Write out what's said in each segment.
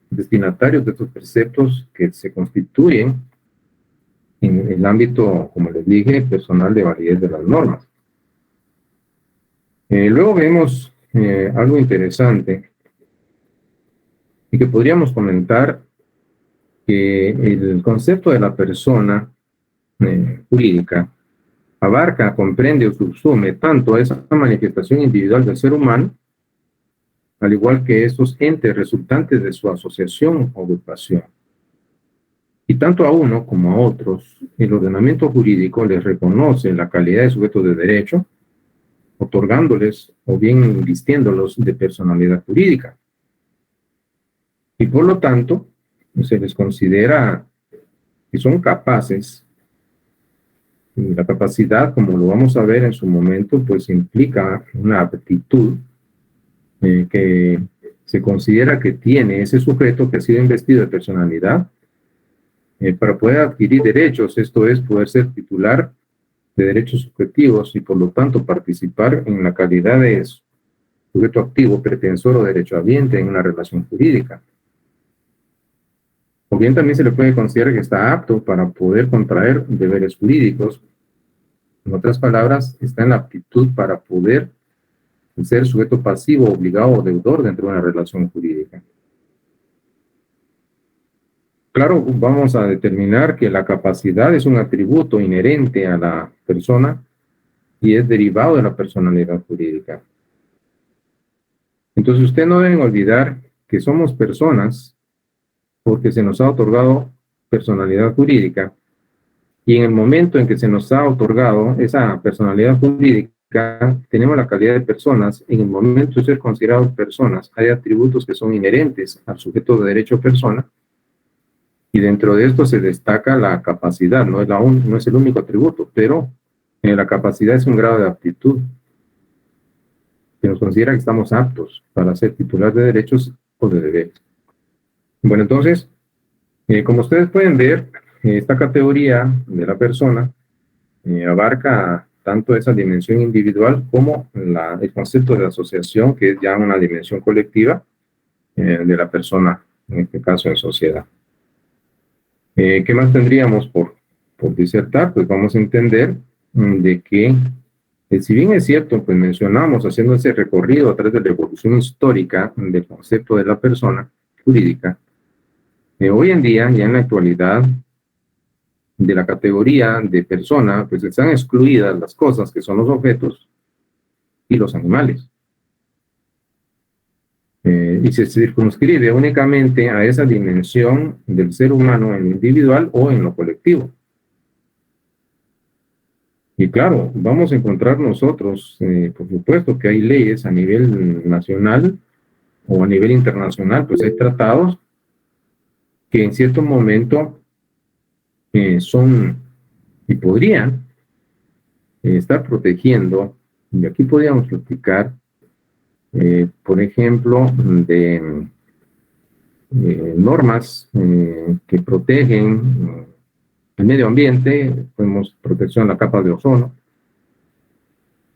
destinatarios de estos preceptos que se constituyen en el ámbito, como les dije, personal de validez de las normas. Luego vemos algo interesante y que podríamos comentar, que el concepto de la persona jurídica abarca, comprende o subsume tanto esa manifestación individual del ser humano, al igual que esos entes resultantes de su asociación o agrupación. Y tanto a uno como a otros, el ordenamiento jurídico les reconoce la calidad de sujetos de derecho, otorgándoles o bien vistiéndolos de personalidad jurídica. Y por lo tanto, se les considera que son capaces. Y la capacidad, como lo vamos a ver en su momento, pues implica una aptitud que se considera que tiene ese sujeto que ha sido investido de personalidad para poder adquirir derechos, esto es, poder ser titular de derechos subjetivos y por lo tanto participar en la calidad de sujeto activo, pretensor o derechohabiente en una relación jurídica. O bien también se le puede considerar que está apto para poder contraer deberes jurídicos. En otras palabras, está en la aptitud para poder ser sujeto pasivo, obligado o deudor dentro de una relación jurídica. Claro, vamos a determinar que la capacidad es un atributo inherente a la persona y es derivado de la personalidad jurídica. Entonces, ustedes no deben olvidar que somos personas porque se nos ha otorgado personalidad jurídica, y en el momento en que se nos ha otorgado esa personalidad jurídica, tenemos la calidad de personas. En el momento de ser considerados personas, hay atributos que son inherentes al sujeto de derecho persona, y dentro de esto se destaca la capacidad. No es el único atributo, pero la capacidad es un grado de aptitud que nos considera que estamos aptos para ser titulares de derechos o de deberes. Bueno, entonces, como ustedes pueden ver, esta categoría de la persona abarca tanto esa dimensión individual como el concepto de asociación, que es ya una dimensión colectiva de la persona, en este caso en sociedad. ¿Qué más tendríamos por disertar? Pues vamos a entender de que, si bien es cierto, pues mencionamos haciendo ese recorrido a través de la evolución histórica del concepto de la persona jurídica, hoy en día, ya en la actualidad, de la categoría de persona, pues están excluidas las cosas que son los objetos y los animales. Y se circunscribe únicamente a esa dimensión del ser humano en lo individual o en lo colectivo. Y claro, vamos a encontrar nosotros, por supuesto, que hay leyes a nivel nacional o a nivel internacional, pues hay tratados que en cierto momento son y podrían estar protegiendo, y aquí podríamos explicar, por ejemplo, de normas que protegen el medio ambiente, tenemos protección a la capa de ozono,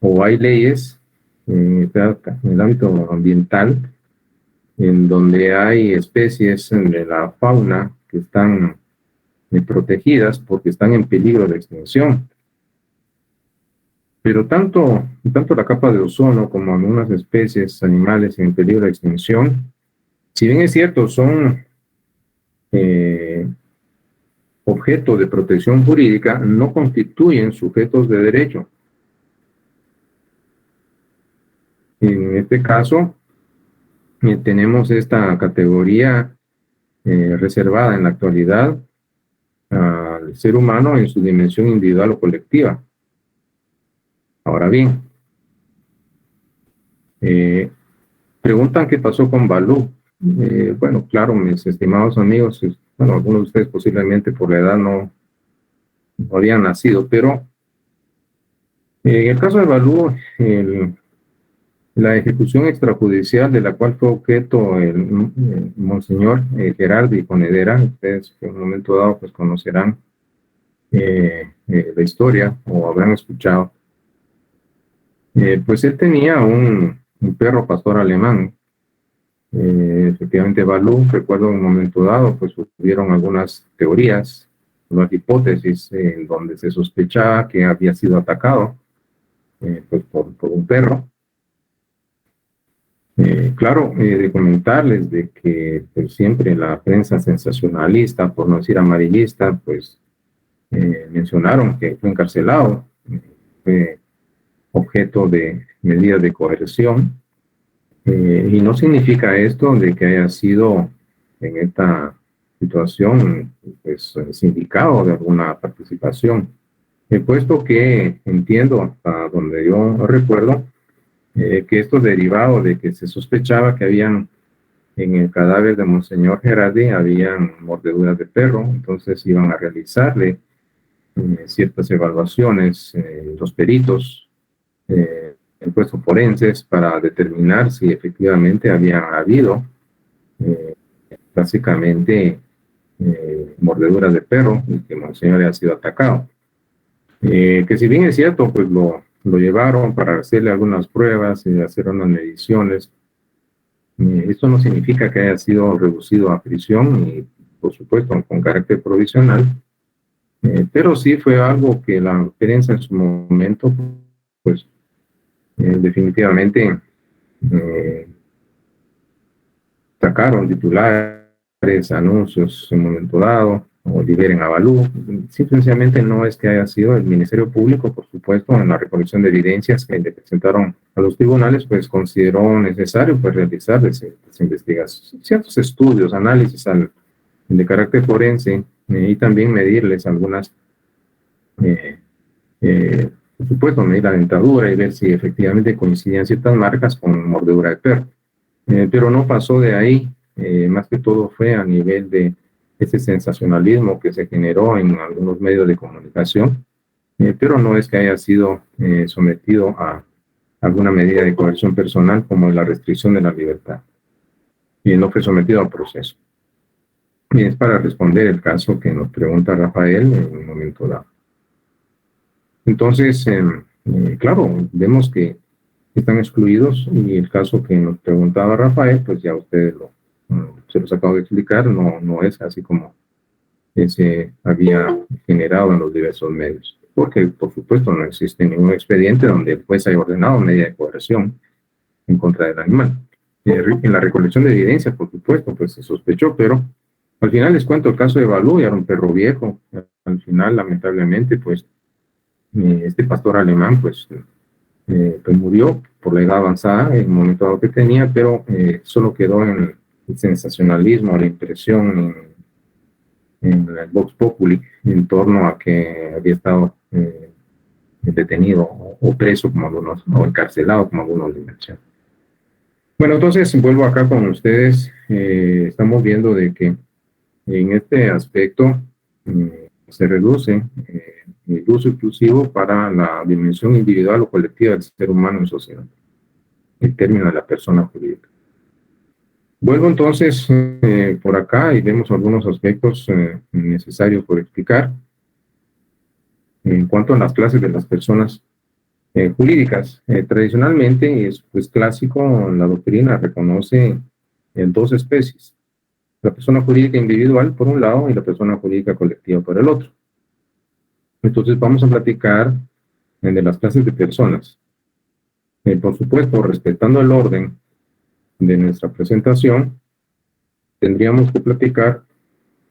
o hay leyes en el ámbito ambiental en donde hay especies de la fauna que están protegidas porque están en peligro de extinción. Pero tanto la capa de ozono como algunas especies animales en peligro de extinción, si bien es cierto, son objeto de protección jurídica, no constituyen sujetos de derecho. En este caso, tenemos esta categoría reservada en la actualidad al ser humano en su dimensión individual o colectiva. Ahora bien, preguntan qué pasó con Balú. Bueno, claro, mis estimados amigos, bueno, algunos de ustedes posiblemente por la edad no habían nacido, pero en el caso de Balú, la ejecución extrajudicial de la cual fue objeto el monseñor Gerardi Conedera, ustedes en un momento dado pues conocerán la historia o habrán escuchado, pues él tenía un perro pastor alemán Efectivamente, Balú, recuerdo en un momento dado, pues hubieron algunas teorías, unas hipótesis en donde se sospechaba que había sido atacado pues por un perro. Claro, de comentarles de que pues, siempre la prensa sensacionalista, por no decir amarillista, pues mencionaron que fue encarcelado, fue objeto de medidas de coerción, y no significa esto de que haya sido en esta situación pues sindicado de alguna participación, puesto que entiendo hasta donde yo recuerdo que esto derivado de que se sospechaba que habían en el cadáver de Monseñor Gerardi habían mordeduras de perro, entonces iban a realizarle ciertas evaluaciones, los peritos, puestos forenses, para determinar si efectivamente había habido básicamente mordeduras de perro y que Monseñor había sido atacado. Que si bien es cierto, pues lo llevaron para hacerle algunas pruebas y hacer unas mediciones. Esto no significa que haya sido reducido a prisión y, por supuesto, con carácter provisional, pero sí fue algo que la prensa en su momento, pues, definitivamente sacaron titulares, anuncios en un momento dado, o liberen a Balú. Simplemente no es que haya sido el Ministerio Público, por supuesto, en la recolección de evidencias que le presentaron a los tribunales, pues consideró necesario pues realizar investigaciones, ciertos estudios, análisis de carácter forense, y también medirles algunas, por supuesto, medir la dentadura y ver si efectivamente coincidían ciertas marcas con mordedura de perro. Pero no pasó de ahí, más que todo fue a nivel de ese sensacionalismo que se generó en algunos medios de comunicación, pero no es que haya sido sometido a alguna medida de coerción personal como la restricción de la libertad, y no fue sometido a proceso. Y es para responder el caso que nos pregunta Rafael en un momento dado. Entonces, claro, vemos que están excluidos, y el caso que nos preguntaba Rafael, pues ya ustedes se los acabo de explicar, no es así como se había generado en los diversos medios, porque por supuesto no existe ningún expediente donde el juez haya ordenado medida de coerción en contra del animal. En la recolección de evidencia, por supuesto, pues se sospechó, pero al final les cuento el caso de Balú, y era un perro viejo. Al final, lamentablemente, pues este pastor alemán, pues murió por la edad avanzada en el momento dado que tenía, pero solo quedó en el sensacionalismo, la impresión en el Vox Populi en torno a que había estado detenido o preso, como algunos, o encarcelado, como algunos le mencionan. Bueno, entonces vuelvo acá con ustedes. Estamos viendo de que en este aspecto se reduce el uso exclusivo para la dimensión individual o colectiva del ser humano en sociedad, el término de la persona jurídica. Vuelvo entonces por acá y vemos algunos aspectos necesarios por explicar en cuanto a las clases de las personas jurídicas. Tradicionalmente es pues clásico, la doctrina reconoce dos especies: la persona jurídica individual por un lado y la persona jurídica colectiva por el otro. Entonces vamos a platicar de las clases de personas. Por supuesto, respetando el orden de nuestra presentación, tendríamos que platicar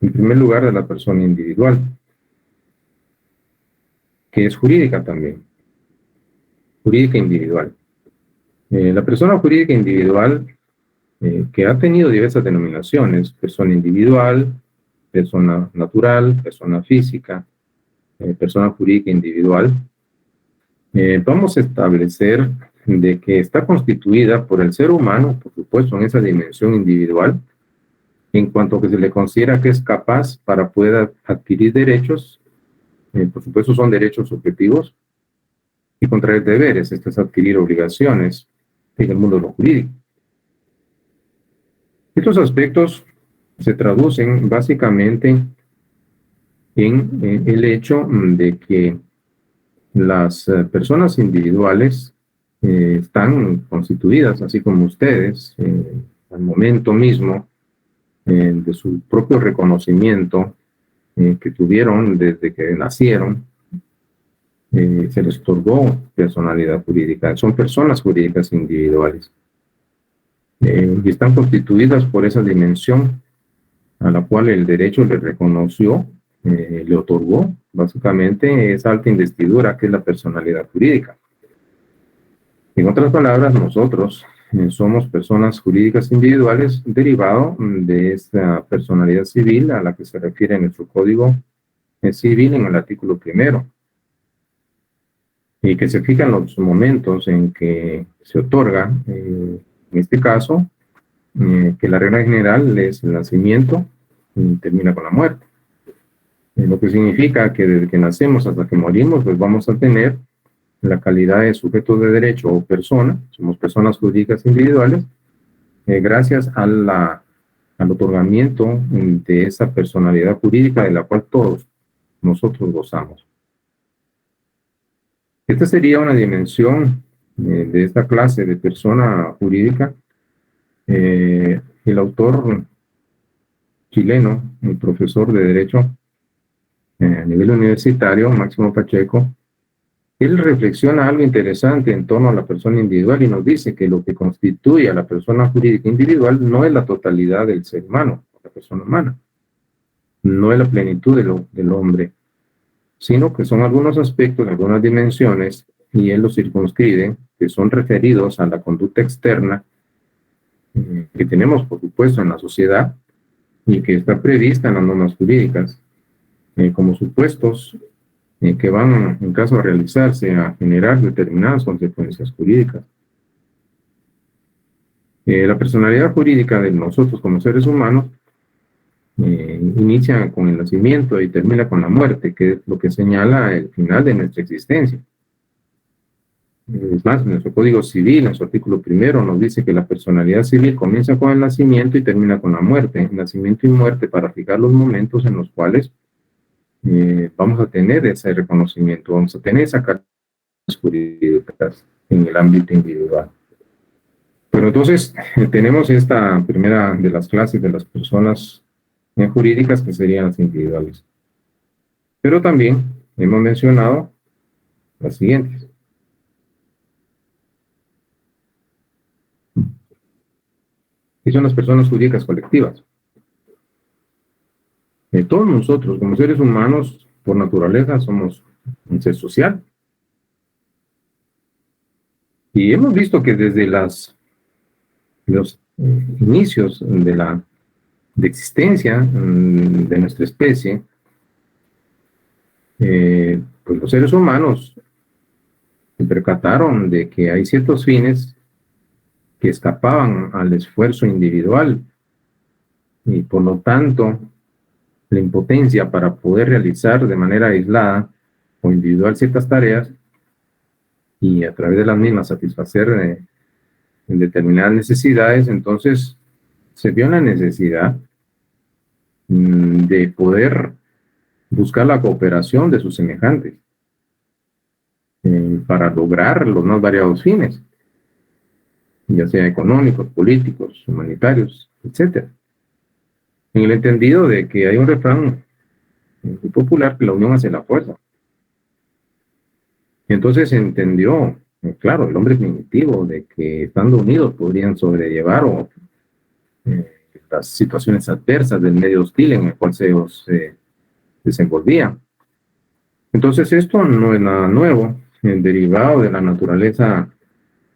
en primer lugar de la persona individual, que es jurídica también, jurídica individual. La persona jurídica individual, que ha tenido diversas denominaciones: persona individual, persona natural, persona física, persona jurídica individual, vamos a establecer de que está constituida por el ser humano, por supuesto, en esa dimensión individual, en cuanto a que se le considera que es capaz para poder adquirir derechos. Por supuesto, son derechos subjetivos, y contraer deberes, esto es adquirir obligaciones en el mundo de lo jurídico. Estos aspectos se traducen básicamente en el hecho de que las personas individuales están constituidas, así como ustedes, al momento mismo de su propio reconocimiento que tuvieron desde que nacieron, se les otorgó personalidad jurídica. Son personas jurídicas individuales y están constituidas por esa dimensión a la cual el derecho le reconoció, le otorgó básicamente esa alta investidura que es la personalidad jurídica. En otras palabras, nosotros somos personas jurídicas individuales derivado de esta personalidad civil a la que se refiere nuestro Código Civil en el artículo 1, y que se fijan los momentos en que se otorga, en este caso, que la regla general es el nacimiento y termina con la muerte. Lo que significa que desde que nacemos hasta que morimos, pues vamos a tener la calidad de sujeto de derecho o persona, somos personas jurídicas individuales, gracias al otorgamiento de esa personalidad jurídica de la cual todos nosotros gozamos. Esta sería una dimensión de esta clase de persona jurídica. El autor chileno, el profesor de Derecho a nivel universitario, Máximo Pacheco, él reflexiona algo interesante en torno a la persona individual y nos dice que lo que constituye a la persona jurídica individual no es la totalidad del ser humano, la persona humana, no es la plenitud del hombre, sino que son algunos aspectos, algunas dimensiones, y él los circunscribe, que son referidos a la conducta externa que tenemos, por supuesto, en la sociedad y que está prevista en las normas jurídicas, como supuestos que van, en caso de realizarse, a generar determinadas consecuencias jurídicas. La personalidad jurídica de nosotros como seres humanos inicia con el nacimiento y termina con la muerte, que es lo que señala el final de nuestra existencia. Es más, nuestro Código Civil, en su artículo 1, nos dice que la personalidad civil comienza con el nacimiento y termina con la muerte. Nacimiento y muerte para fijar los momentos en los cuales vamos a tener ese reconocimiento, vamos a tener esas características jurídicas en el ámbito individual. Pero entonces tenemos esta primera de las clases de las personas jurídicas, que serían las individuales. Pero también hemos mencionado las siguientes. Y son las personas jurídicas colectivas. Todos nosotros, como seres humanos, por naturaleza, somos un ser social. Y hemos visto que desde los inicios de existencia de nuestra especie, pues los seres humanos se percataron de que hay ciertos fines que escapaban al esfuerzo individual y por lo tanto la impotencia para poder realizar de manera aislada o individual ciertas tareas y a través de las mismas satisfacer determinadas necesidades. Entonces se vio la necesidad de poder buscar la cooperación de sus semejantes para lograr los más variados fines, ya sea económicos, políticos, humanitarios, etc. En el entendido de que hay un refrán muy popular, que la unión hace la fuerza. Y entonces se entendió, claro, el hombre primitivo, de que estando unidos podrían sobrellevar las situaciones adversas del medio hostil en el cual se desenvolvía. Entonces esto no es nada nuevo, derivado de la naturaleza,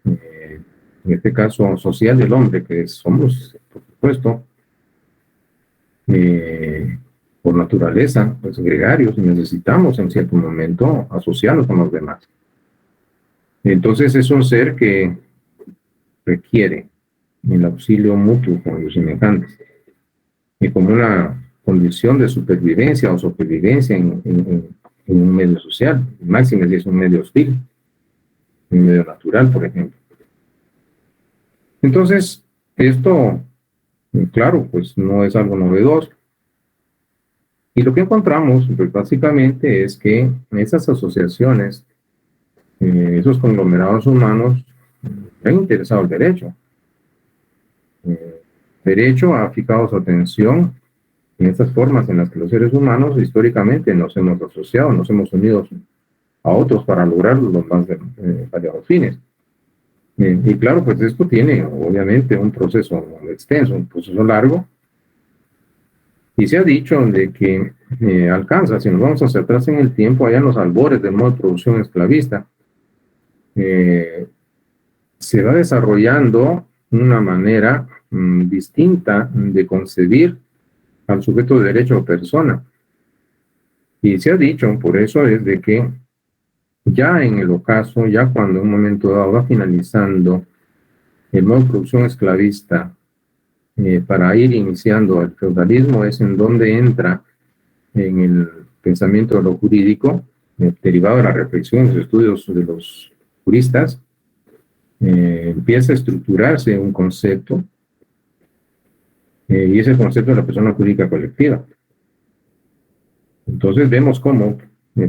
en este caso social del hombre, que somos, por supuesto, por naturaleza, pues gregarios, y necesitamos en cierto momento asociarnos con los demás. Entonces es un ser que requiere el auxilio mutuo con los semejantes, y como una condición de supervivencia o sobrevivencia en un medio social, máximo si es un medio hostil, un medio natural, por ejemplo. Entonces, esto, claro, pues no es algo novedoso. Y lo que encontramos, pues, básicamente es que esas asociaciones, esos conglomerados humanos, han interesado el derecho. derecho ha fijado su atención en estas formas en las que los seres humanos históricamente nos hemos asociado, nos hemos unido a otros para lograr los más variados fines. Y claro, pues esto tiene obviamente un proceso extenso, un proceso largo, y se ha dicho de que alcanza, si nos vamos hacia atrás en el tiempo, allá en los albores del modo de producción esclavista, se va desarrollando una manera distinta de concebir al sujeto de derecho o persona. Y se ha dicho, por eso es de que ya en el ocaso, ya cuando en un momento dado va finalizando el modo de producción esclavista, para ir iniciando el feudalismo, es en donde entra en el pensamiento de lo jurídico, derivado de la reflexión, los estudios de los juristas, empieza a estructurarse un concepto, y es el concepto de la persona jurídica colectiva. Entonces vemos cómo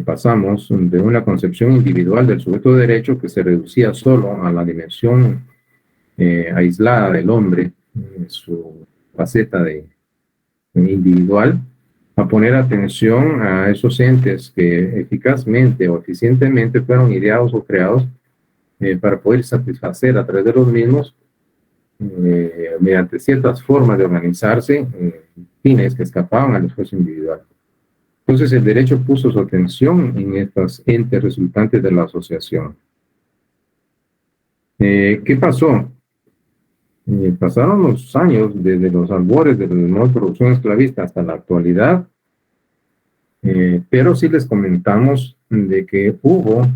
pasamos de una concepción individual del sujeto de derecho que se reducía solo a la dimensión aislada del hombre, su faceta de individual, a poner atención a esos entes que eficazmente o eficientemente fueron ideados o creados para poder satisfacer a través de los mismos, mediante ciertas formas de organizarse, fines que escapaban al esfuerzo individual. Entonces el derecho puso su atención en estos entes resultantes de la asociación. ¿Qué pasó? Pasaron los años desde los albores de la producción esclavista hasta la actualidad, pero sí les comentamos de que hubo,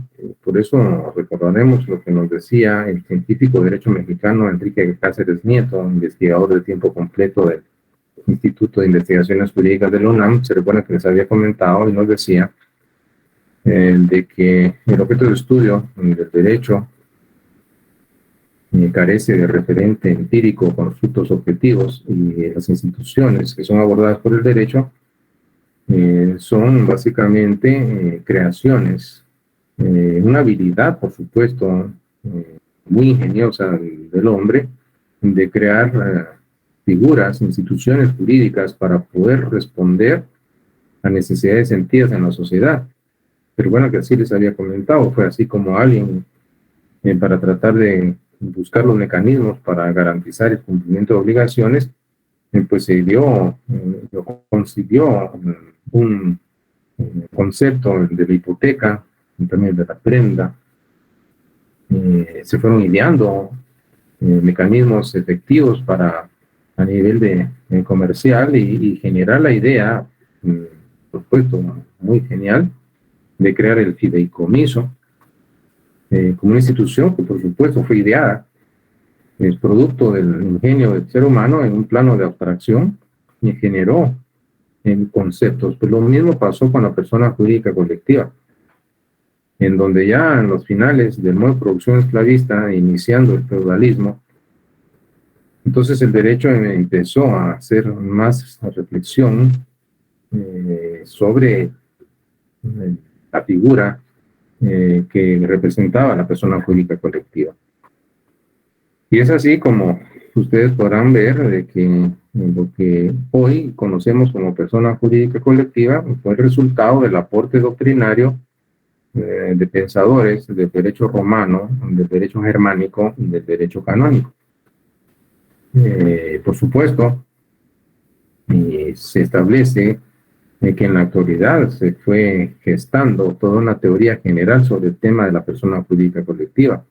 por eso recordaremos lo que nos decía el científico de derecho mexicano Enrique Cáceres Nieto, investigador de tiempo completo del Instituto de Investigaciones Jurídicas de la UNAM. Se recuerda que les había comentado y nos decía de que el objeto de estudio del derecho carece de referente empírico con frutos objetivos, y las instituciones que son abordadas por el derecho son básicamente creaciones, una habilidad, por supuesto, muy ingeniosa del hombre, de crear figuras, instituciones jurídicas para poder responder a necesidades sentidas en la sociedad. Pero bueno, que así les había comentado, fue así como alguien, para tratar de buscar los mecanismos para garantizar el cumplimiento de obligaciones, pues se concibió un concepto de la hipoteca, también de la prenda. Se fueron ideando mecanismos efectivos para a nivel de comercial y generar la idea, por supuesto, muy genial, de crear el fideicomiso como una institución que por supuesto fue ideada, es producto del ingenio del ser humano en un plano de abstracción, y generó en conceptos. Pues lo mismo pasó con la persona jurídica colectiva, en donde ya en los finales del modo de producción esclavista, iniciando el feudalismo, entonces el derecho empezó a hacer más reflexión sobre la figura que representaba a la persona jurídica colectiva. Y es así como ustedes podrán ver de que lo que hoy conocemos como persona jurídica colectiva fue el resultado del aporte doctrinario de pensadores del derecho romano, del derecho germánico y del derecho canónico. Por supuesto, se establece que en la actualidad se fue gestando toda una teoría general sobre el tema de la persona jurídica colectiva.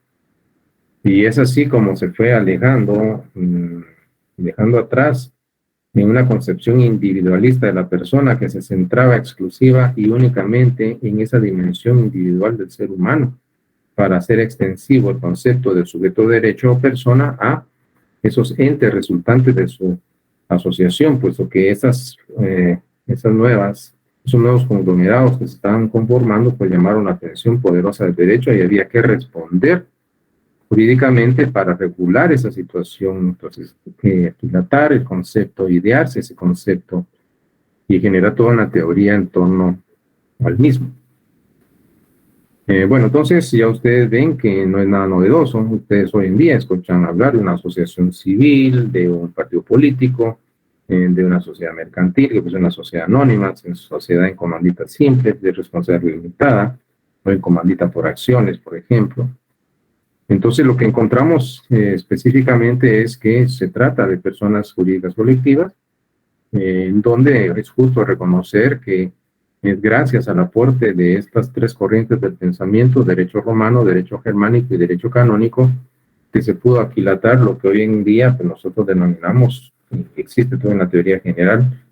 Y es así como se fue alejando, dejando atrás en una concepción individualista de la persona que se centraba exclusiva y únicamente en esa dimensión individual del ser humano, para hacer extensivo el concepto del sujeto de derecho o persona a esos entes resultantes de su asociación, puesto que esos nuevos conglomerados que se estaban conformando, pues llamaron la atención poderosa del derecho, y había que responder jurídicamente para regular esa situación. Entonces, dilatar el concepto, idearse ese concepto y generar toda una teoría en torno al mismo. Bueno, entonces ya ustedes ven que no es nada novedoso. Ustedes hoy en día escuchan hablar de una asociación civil, de un partido político, de una sociedad mercantil, que es una sociedad anónima, una sociedad en comandita simple, de responsabilidad limitada, o en comandita por acciones, por ejemplo. Entonces, lo que encontramos específicamente es que se trata de personas jurídicas colectivas, donde es justo reconocer que es gracias al aporte de estas tres corrientes del pensamiento, derecho romano, derecho germánico y derecho canónico, que se pudo aquilatar lo que hoy en día pues, nosotros denominamos, que existe toda una teoría general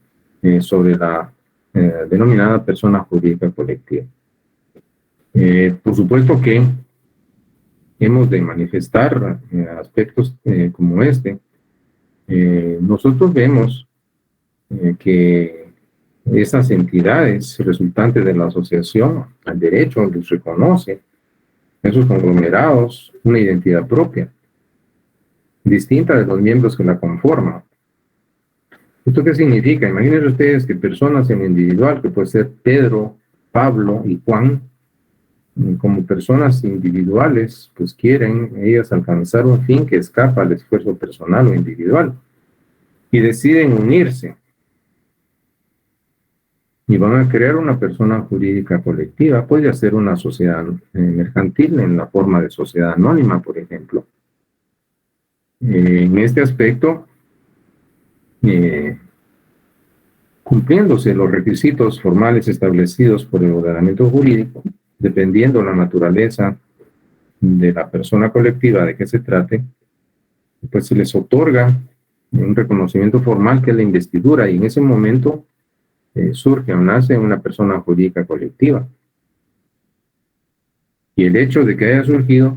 sobre la denominada persona jurídica colectiva. Por supuesto que hemos de manifestar aspectos como este. Nosotros vemos que esas entidades resultantes de la asociación al derecho les reconoce esos conglomerados una identidad propia, distinta de los miembros que la conforman. ¿Esto qué significa? Imagínense ustedes que personas en individual, que puede ser Pedro, Pablo y Juan, como personas individuales, pues quieren ellas alcanzar un fin que escapa al esfuerzo personal o individual y deciden unirse y van a crear una persona jurídica colectiva. Puede ser una sociedad mercantil en la forma de sociedad anónima, por ejemplo. En este aspecto, cumpliéndose los requisitos formales establecidos por el ordenamiento jurídico, dependiendo la naturaleza de la persona colectiva de que se trate, pues se les otorga un reconocimiento formal que es la investidura, y en ese momento surge o nace una persona jurídica colectiva. Y el hecho de que haya surgido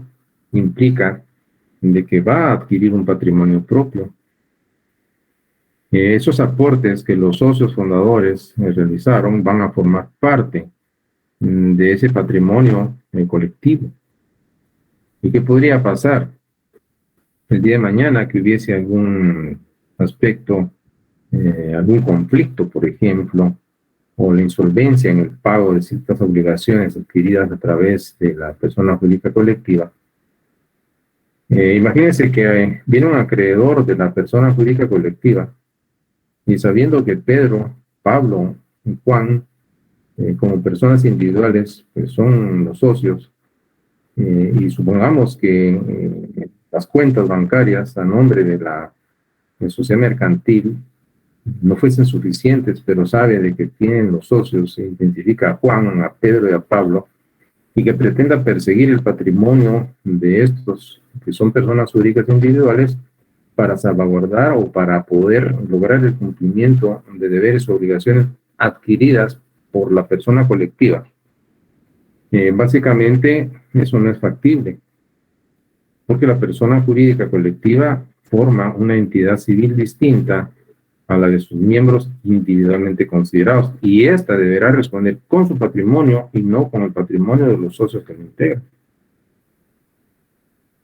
implica de que va a adquirir un patrimonio propio. Esos aportes que los socios fundadores realizaron van a formar parte de ese patrimonio colectivo. ¿Y qué podría pasar el día de mañana que hubiese algún aspecto, algún conflicto, por ejemplo, o la insolvencia en el pago de ciertas obligaciones adquiridas a través de la persona jurídica colectiva? Imagínense que viene un acreedor de la persona jurídica colectiva y sabiendo que Pedro, Pablo y Juan, como personas individuales, pues son los socios, y supongamos que las cuentas bancarias a nombre de la sociedad mercantil no fuesen suficientes, pero sabe de que tienen los socios, se identifica a Juan, a Pedro y a Pablo, y que pretenda perseguir el patrimonio de estos, que son personas jurídicas individuales, para salvaguardar o para poder lograr el cumplimiento de deberes o obligaciones adquiridas por la persona colectiva. Básicamente, eso no es factible, porque la persona jurídica colectiva forma una entidad civil distinta a la de sus miembros individualmente considerados, y ésta deberá responder con su patrimonio y no con el patrimonio de los socios que lo integran.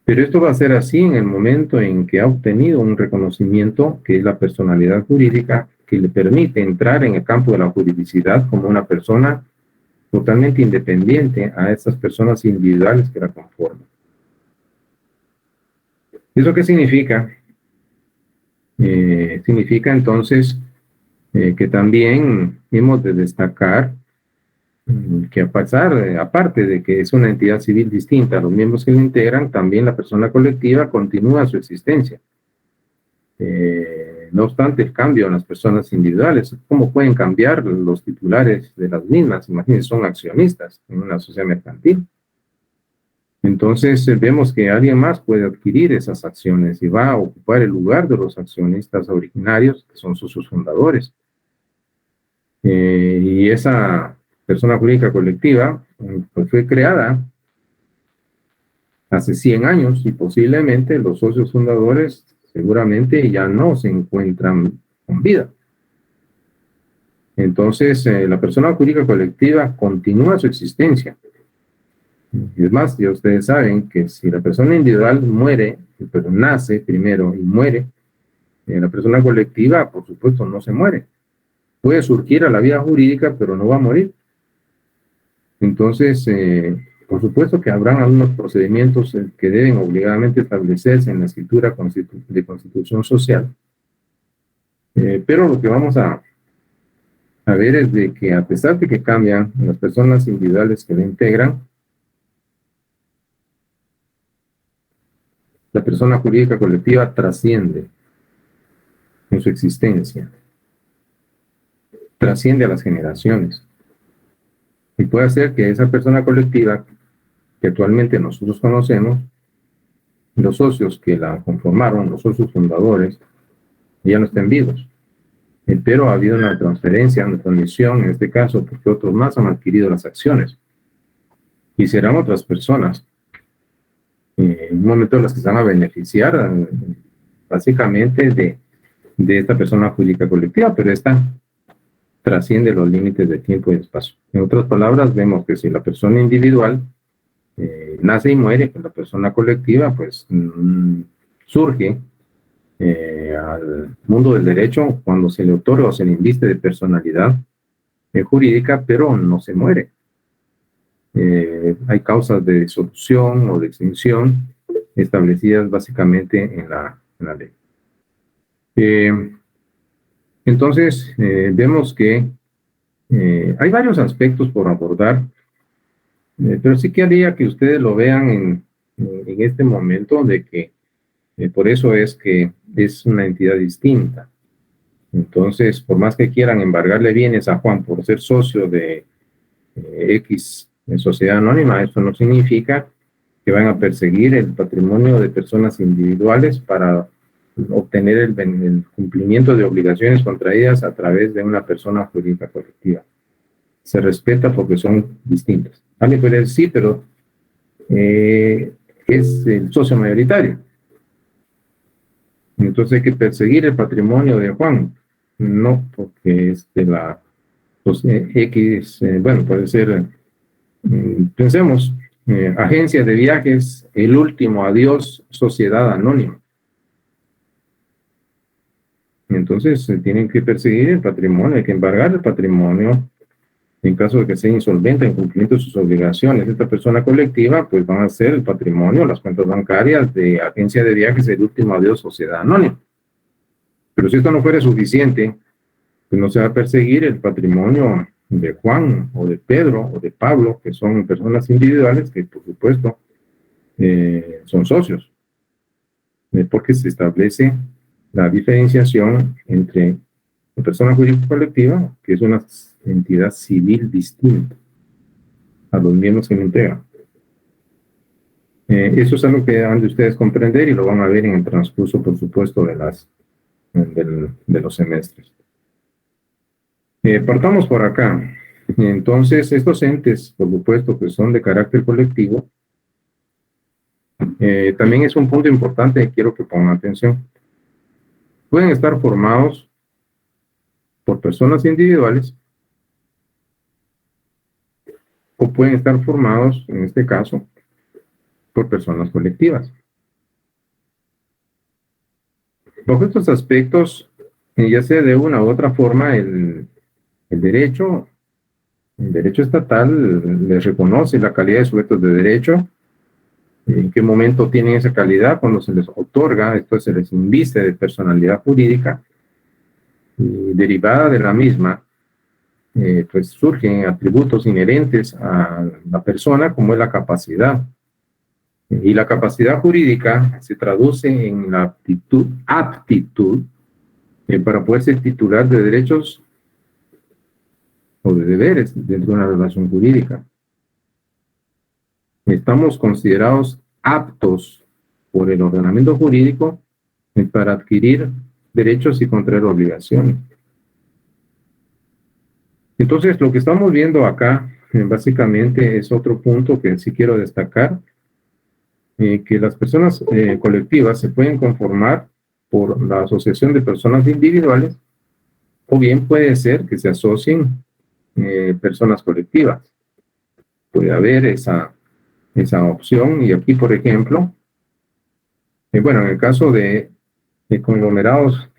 Pero esto va a ser así en el momento en que ha obtenido un reconocimiento, que es la personalidad jurídica, que le permite entrar en el campo de la juridicidad como una persona totalmente independiente a estas personas individuales que la conforman. ¿Eso qué significa? Significa entonces que también hemos de destacar que aparte de que es una entidad civil distinta a los miembros que la integran, también la persona colectiva continúa su existencia. No obstante el cambio en las personas individuales, ¿cómo pueden cambiar los titulares de las mismas? Imagínense, son accionistas en una sociedad mercantil. Entonces vemos que alguien más puede adquirir esas acciones y va a ocupar el lugar de los accionistas originarios, que son sus fundadores. Y esa persona jurídica colectiva pues fue creada hace 100 años y posiblemente los socios fundadores seguramente ya no se encuentran con vida. Entonces la persona jurídica colectiva continúa su existencia. Es más, ya ustedes saben que si la persona individual muere, pero nace primero y muere, la persona colectiva, por supuesto, no se muere. Puede surgir a la vida jurídica, pero no va a morir. Entonces, Por supuesto que habrán algunos procedimientos que deben obligadamente establecerse en la escritura de constitución social, pero lo que vamos a ver es de que a pesar de que cambian las personas individuales que la integran, la persona jurídica colectiva trasciende en su existencia, trasciende a las generaciones y puede hacer que esa persona colectiva que actualmente nosotros conocemos, los socios que la conformaron, los socios fundadores, ya no estén vivos. Pero ha habido una transferencia, una transmisión, en este caso, porque otros más han adquirido las acciones. Y serán otras personas, en un momento las que se van a beneficiar, básicamente, de esta persona jurídica colectiva, pero esta trasciende los límites de tiempo y espacio. En otras palabras, vemos que si la persona individual nace y muere, pues la persona colectiva, pues, surge al mundo del derecho cuando se le otorga o se le inviste de personalidad jurídica, pero no se muere. Hay causas de disolución o de extinción establecidas básicamente en la ley. Entonces, vemos que hay varios aspectos por abordar, pero sí quería que ustedes lo vean en este momento de que por eso es que es una entidad distinta. Entonces, por más que quieran embargarle bienes a Juan por ser socio de X sociedad anónima, eso no significa que van a perseguir el patrimonio de personas individuales para obtener el cumplimiento de obligaciones contraídas a través de una persona jurídica colectiva. Se respeta porque son distintas. Alguien puede decir, sí, pero es el socio mayoritario. Entonces hay que perseguir el patrimonio de Juan. No, porque es de la X, bueno, puede ser, pensemos, agencia de viajes, el último adiós, sociedad anónima. Entonces se tienen que perseguir el patrimonio, hay que embargar el patrimonio en caso de que sea insolvente en cumplimiento de sus obligaciones. Esta persona colectiva, pues van a ser el patrimonio, las cuentas bancarias de agencia de viajes, el último adiós, sociedad anónima. Pero si esto no fuera suficiente, pues no se va a perseguir el patrimonio de Juan o de Pedro o de Pablo, que son personas individuales que, por supuesto, son socios, porque se establece la diferenciación entre la persona jurídica colectiva, que es una entidad civil distinta a los miembros que me integran. Eso es algo que han de ustedes comprender y lo van a ver en el transcurso, por supuesto, de los semestres. Partamos por acá. Entonces, estos entes, por supuesto, que son de carácter colectivo, también es un punto importante que quiero que pongan atención. Pueden estar formados por personas individuales o pueden estar formados, en este caso, por personas colectivas. Bajo estos aspectos, ya sea de una u otra forma, el derecho estatal les reconoce la calidad de sujetos de derecho. ¿En qué momento tienen esa calidad? Cuando se les otorga, esto se les inviste de personalidad jurídica, y derivada de la misma, pues surgen atributos inherentes a la persona, como es la capacidad. Y la capacidad jurídica se traduce en la aptitud para poder ser titular de derechos o de deberes dentro de una relación jurídica. Estamos considerados aptos por el ordenamiento jurídico para adquirir derechos y contraer obligaciones. Entonces, lo que estamos viendo acá, básicamente, es otro punto que sí quiero destacar, que las personas colectivas se pueden conformar por la asociación de personas individuales, o bien puede ser que se asocien personas colectivas. Puede haber esa opción, y aquí, por ejemplo, bueno, en el caso de conglomerados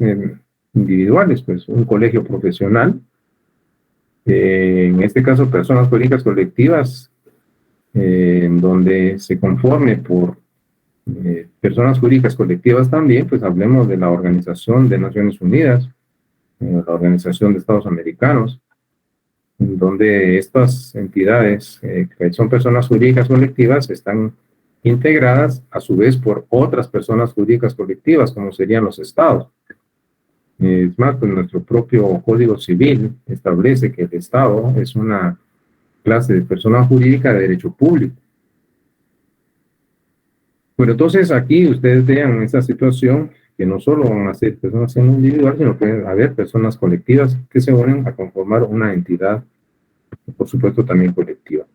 individuales, pues un colegio profesional, en este caso personas jurídicas colectivas, en donde se conforme por personas jurídicas colectivas también, pues hablemos de la Organización de Naciones Unidas, la Organización de Estados Americanos, en donde estas entidades, que son personas jurídicas colectivas, están integradas a su vez por otras personas jurídicas colectivas, como serían los estados. Es más, pues nuestro propio Código Civil establece que el Estado es una clase de persona jurídica de derecho público. Pero entonces aquí ustedes vean esta situación que no solo van a ser personas en individual, sino que va a haber personas colectivas que se unen a conformar una entidad, por supuesto también colectiva.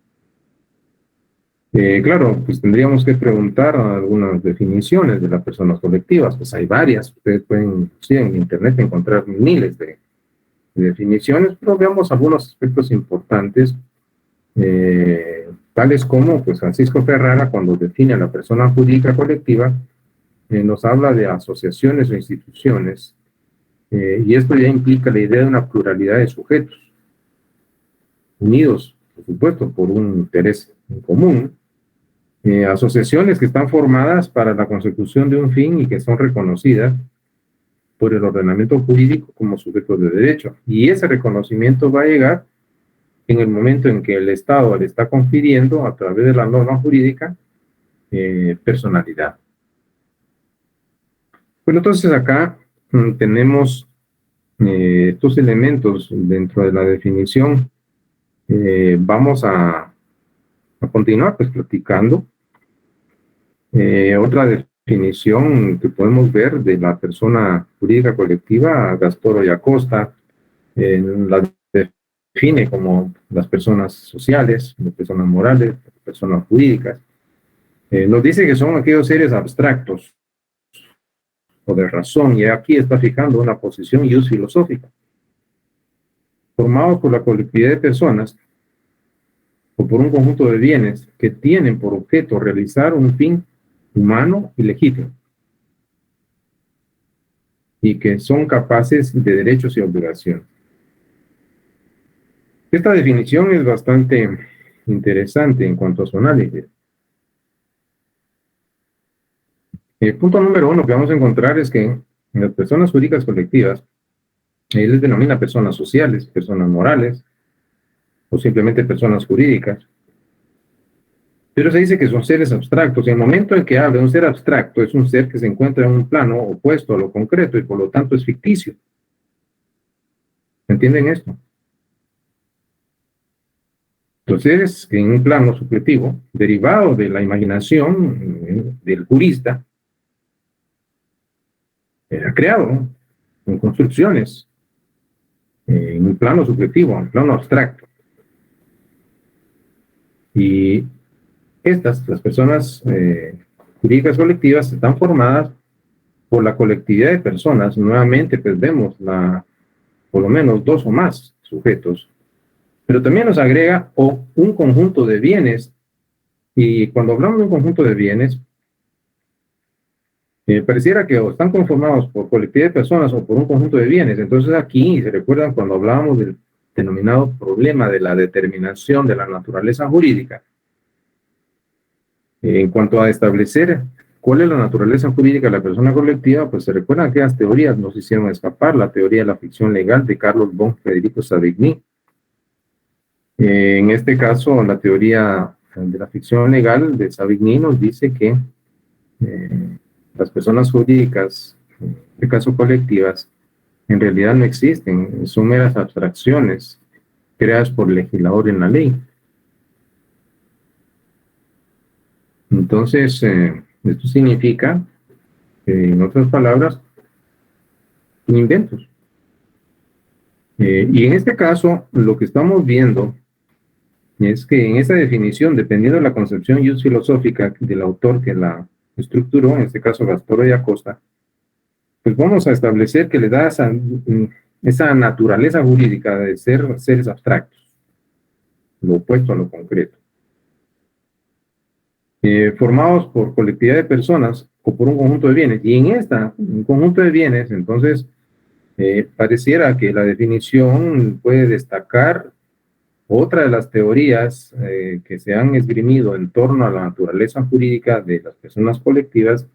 Claro, pues tendríamos que preguntar algunas definiciones de las personas colectivas, pues hay varias, ustedes pueden, sí, en internet encontrar miles de definiciones, pero veamos algunos aspectos importantes, tales como, pues Francisco Ferrara, cuando define a la persona jurídica colectiva, nos habla de asociaciones o instituciones, y esto ya implica la idea de una pluralidad de sujetos, unidos, por supuesto, por un interés en común, asociaciones que están formadas para la consecución de un fin y que son reconocidas por el ordenamiento jurídico como sujetos de derecho. Y ese reconocimiento va a llegar en el momento en que el Estado le está confiriendo a través de la norma jurídica personalidad. Bueno, entonces acá tenemos estos elementos dentro de la definición. Vamos a continuar pues platicando. Otra definición que podemos ver de la persona jurídica colectiva, Gastoro y Acosta, la define como las personas sociales, las personas morales, las personas jurídicas. Nos dice que son aquellos seres abstractos o de razón, y aquí está fijando una posición y uso filosófica, formados por la colectividad de personas o por un conjunto de bienes que tienen por objeto realizar un fin humano y legítimo, y que son capaces de derechos y obligaciones. Esta definición es bastante interesante en cuanto a su análisis. El punto número 1 que vamos a encontrar es que en las personas jurídicas colectivas, él les denomina personas sociales, personas morales, o simplemente personas jurídicas. Pero se dice que son seres abstractos. En el momento en que habla de un ser abstracto, es un ser que se encuentra en un plano opuesto a lo concreto y por lo tanto es ficticio. ¿Entienden esto? Entonces, en un plano subjetivo, derivado de la imaginación del jurista, era creado en construcciones, en un plano subjetivo, en un plano abstracto. Y las personas jurídicas colectivas, están formadas por la colectividad de personas. Nuevamente, pues vemos por lo menos dos o más sujetos, pero también nos agrega un conjunto de bienes, y cuando hablamos de un conjunto de bienes, pareciera que o están conformados por colectividad de personas o por un conjunto de bienes. Entonces aquí, ¿se recuerdan cuando hablábamos del denominado problema de la determinación de la naturaleza jurídica? En cuanto a establecer cuál es la naturaleza jurídica de la persona colectiva, pues se recuerdan que aquellas teorías nos hicieron escapar: la teoría de la ficción legal de Carlos von Federico Savigny. En este caso, la teoría de la ficción legal de Savigny nos dice que las personas jurídicas, en este caso colectivas, en realidad no existen, son meras abstracciones creadas por el legislador en la ley. Entonces, esto significa, en otras palabras, inventos. Y en este caso, lo que estamos viendo es que en esa definición, dependiendo de la concepción y uso filosófica del autor que la estructuró, en este caso Gastoro y Acosta, pues vamos a establecer que le da esa naturaleza jurídica de ser seres abstractos, lo opuesto a lo concreto. Formados por colectividad de personas o por un conjunto de bienes. Y en un conjunto de bienes, entonces, pareciera que la definición puede destacar Otra de las teorías que se han esgrimido en torno a la naturaleza jurídica de las personas colectivas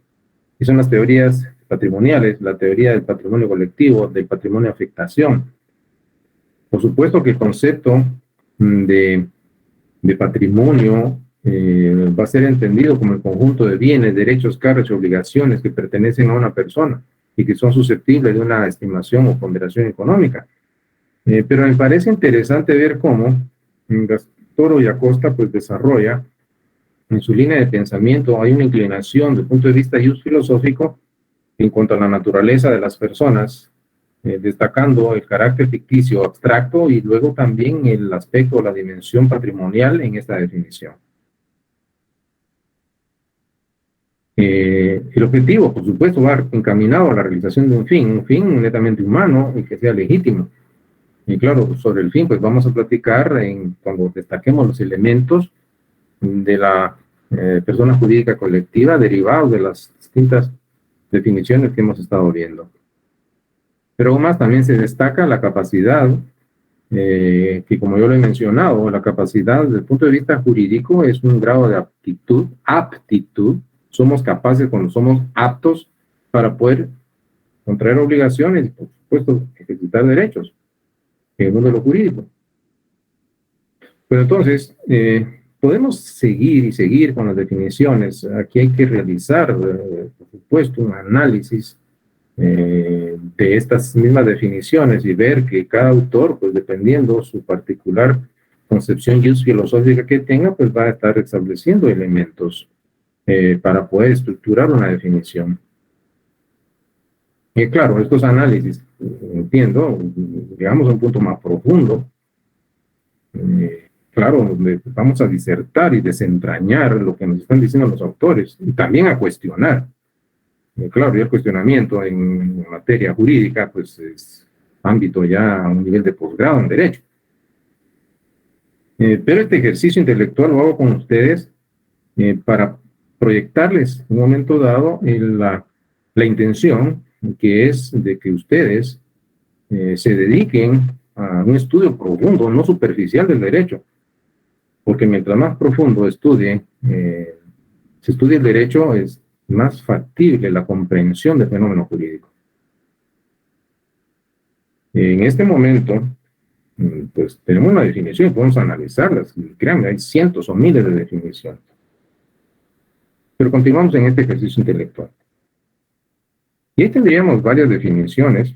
y son las teorías patrimoniales, la teoría del patrimonio colectivo, del patrimonio de afectación. Por supuesto que el concepto de patrimonio va a ser entendido como el conjunto de bienes, derechos, cargos y obligaciones que pertenecen a una persona y que son susceptibles de una estimación o ponderación económica. Pero me parece interesante ver cómo Toro y Acosta pues desarrolla en su línea de pensamiento, hay una inclinación desde el punto de vista filosófico en cuanto a la naturaleza de las personas, destacando el carácter ficticio abstracto y luego también el aspecto o la dimensión patrimonial en esta definición. El objetivo, por supuesto, va encaminado a la realización de un fin netamente humano y que sea legítimo. Y claro, sobre el fin, pues vamos a platicar cuando destaquemos los elementos de la persona jurídica colectiva derivados de las distintas definiciones que hemos estado viendo. Pero aún más también se destaca la capacidad, que como yo lo he mencionado, la capacidad desde el punto de vista jurídico es un grado de aptitud. Somos capaces cuando somos aptos para poder contraer obligaciones y, por supuesto, ejecutar derechos en el mundo de lo jurídico. Pues entonces, podemos seguir con las definiciones. Aquí hay que realizar, por supuesto, un análisis de estas mismas definiciones y ver que cada autor, pues dependiendo su particular concepción filosófica que tenga, pues va a estar estableciendo elementos para poder estructurar una definición. Y claro, estos análisis, entiendo, llegamos a un punto más profundo, claro, donde vamos a disertar y desentrañar lo que nos están diciendo los autores, y también a cuestionar. Claro, y el cuestionamiento en materia jurídica, pues es ámbito ya a un nivel de posgrado en Derecho. Pero este ejercicio intelectual lo hago con ustedes para proyectarles en un momento dado la intención que es de que ustedes se dediquen a un estudio profundo, no superficial del derecho, porque mientras más profundo se estudie el derecho, es más factible la comprensión del fenómeno jurídico. En este momento, pues tenemos una definición y podemos analizarlas. Créanme, hay cientos o miles de definiciones. Pero continuamos en este ejercicio intelectual. Y ahí tendríamos varias definiciones.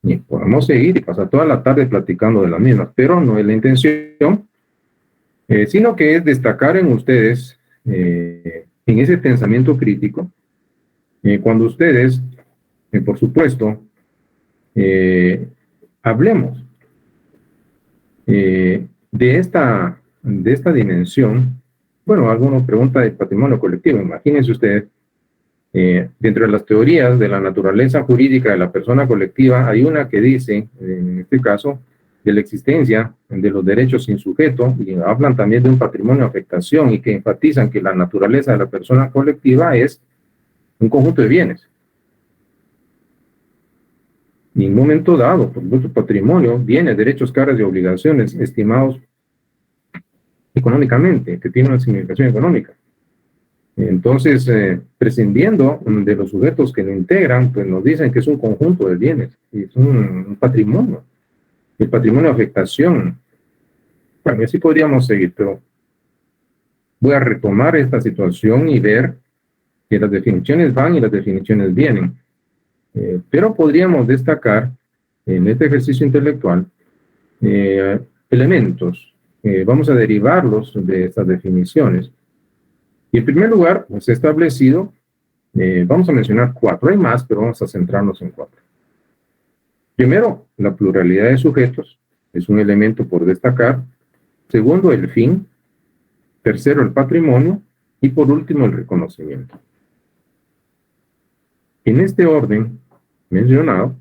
Y podemos seguir y pasar toda la tarde platicando de las mismas, pero no es la intención, sino que es destacar en ustedes, en ese pensamiento crítico, cuando ustedes, por supuesto, hablemos de esta dimensión. Bueno, algunos preguntan del patrimonio colectivo. Imagínense ustedes, dentro de las teorías de la naturaleza jurídica de la persona colectiva, hay una que dice, en este caso, de la existencia de los derechos sin sujeto, y hablan también de un patrimonio de afectación, y que enfatizan que la naturaleza de la persona colectiva es un conjunto de bienes. En un momento dado, por nuestro patrimonio, bienes, derechos, cargas y obligaciones estimados económicamente, que tienen una significación económica. Entonces, prescindiendo de los sujetos que lo integran, pues nos dicen que es un conjunto de bienes, es un patrimonio. El patrimonio de afectación. Bueno, así podríamos seguir, pero voy a retomar esta situación y ver que las definiciones van y las definiciones vienen. Pero podríamos destacar en este ejercicio intelectual elementos. Vamos a derivarlos de estas definiciones. Y en primer lugar, pues he establecido, vamos a mencionar 4, hay más, pero vamos a centrarnos en 4. Primero, la pluralidad de sujetos, es un elemento por destacar. Segundo, el fin. Tercero, el patrimonio. Y por último, el reconocimiento. En este orden mencionado,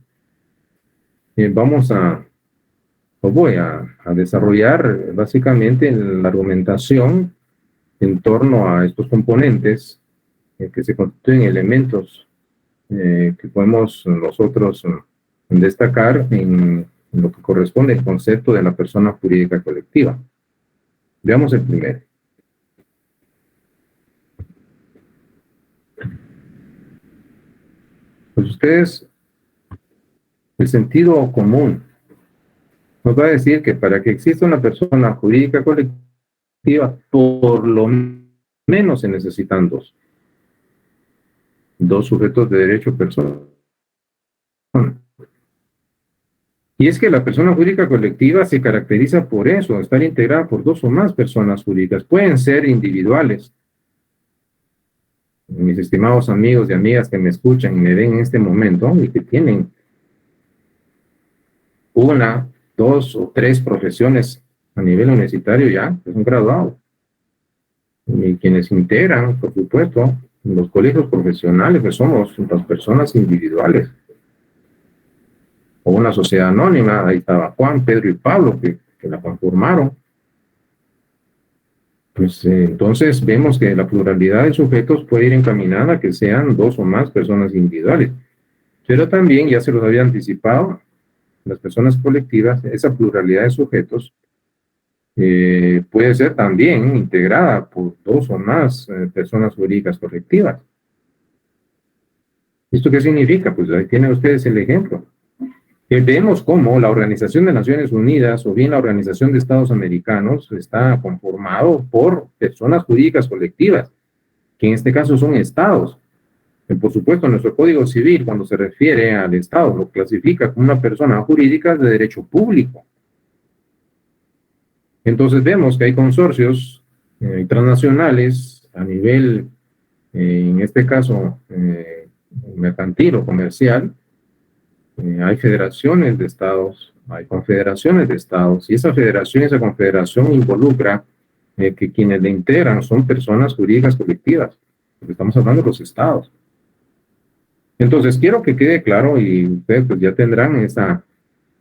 voy a desarrollar básicamente la argumentación en torno a estos componentes que se constituyen elementos que podemos nosotros destacar en en lo que corresponde al concepto de la persona jurídica colectiva. Veamos el primero. Pues ustedes, el sentido común nos va a decir que para que exista una persona jurídica colectiva, por lo menos se necesitan dos sujetos de derecho personal. Y es que la persona jurídica colectiva se caracteriza por eso, estar integrada por dos o más personas jurídicas. Pueden ser individuales. Mis estimados amigos y amigas que me escuchan y me ven en este momento y que tienen una, dos o tres profesiones a nivel universitario ya, es un graduado. Y quienes integran, por supuesto, los colegios profesionales, que somos las personas individuales. O una sociedad anónima, ahí estaba Juan, Pedro y Pablo, que la conformaron. Pues entonces vemos que la pluralidad de sujetos puede ir encaminada a que sean dos o más personas individuales. Pero también, ya se los había anticipado, las personas colectivas, esa pluralidad de sujetos puede ser también integrada por dos o más personas jurídicas colectivas. ¿Esto qué significa? Pues ahí tienen ustedes el ejemplo. Vemos cómo la Organización de Naciones Unidas o bien la Organización de Estados Americanos está conformado por personas jurídicas colectivas, que en este caso son estados. Por supuesto, nuestro Código Civil, cuando se refiere al estado, lo clasifica como una persona jurídica de derecho público. Entonces vemos que hay consorcios transnacionales a nivel, en este caso, mercantil o comercial. Hay federaciones de estados, hay confederaciones de estados, y esa federación y esa confederación involucra que quienes le integran son personas jurídicas colectivas, porque estamos hablando de los estados. Entonces, quiero que quede claro, y ustedes pues, ya tendrán esa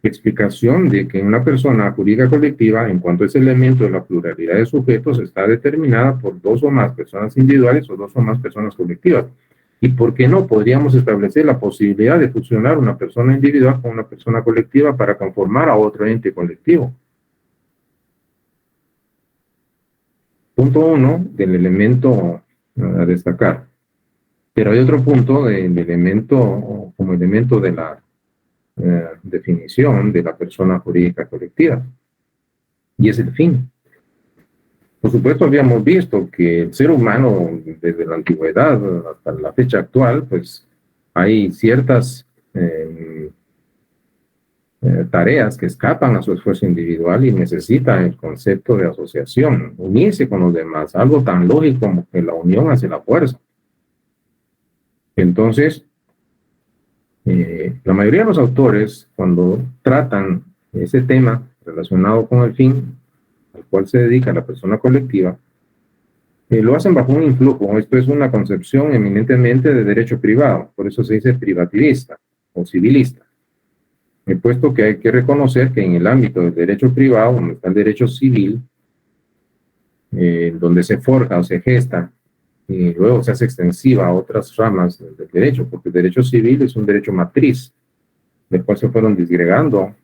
explicación de que una persona jurídica colectiva, en cuanto a ese elemento de la pluralidad de sujetos, está determinada por dos o más personas individuales o dos o más personas colectivas. ¿Y por qué no? Podríamos establecer la posibilidad de fusionar una persona individual con una persona colectiva para conformar a otro ente colectivo. Punto 1 del elemento a destacar. Pero hay otro punto del elemento, como elemento de la definición de la persona jurídica colectiva. Y es el fin. Por supuesto, habíamos visto que el ser humano, desde la antigüedad hasta la fecha actual, pues hay ciertas tareas que escapan a su esfuerzo individual y necesita el concepto de asociación, unirse con los demás, algo tan lógico como que la unión hace la fuerza. Entonces, la mayoría de los autores, cuando tratan ese tema relacionado con el fin al cual se dedica la persona colectiva, lo hacen bajo un influjo. Esto es una concepción eminentemente de derecho privado, por eso se dice privativista o civilista. Puesto que hay que reconocer que en el ámbito del derecho privado, donde está el derecho civil, donde se forja o se gesta, y luego se hace extensiva a otras ramas del derecho, porque el derecho civil es un derecho matriz, del cual se fueron disgregando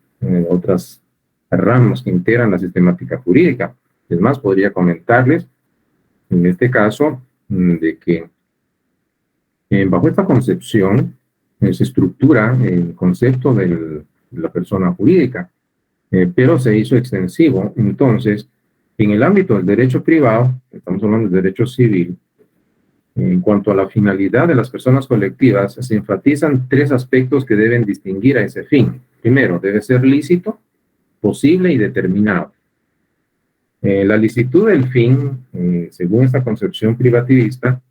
otras ramas que integran la sistemática jurídica. Es más, podría comentarles, en este caso, de que bajo esta concepción se estructura el concepto de la persona jurídica, pero se hizo extensivo. Entonces, en el ámbito del derecho privado, estamos hablando del derecho civil, en cuanto a la finalidad de las personas colectivas, se enfatizan tres aspectos que deben distinguir a ese fin. Primero, debe ser lícito, posible y determinado. La licitud del fin, según esta concepción privativista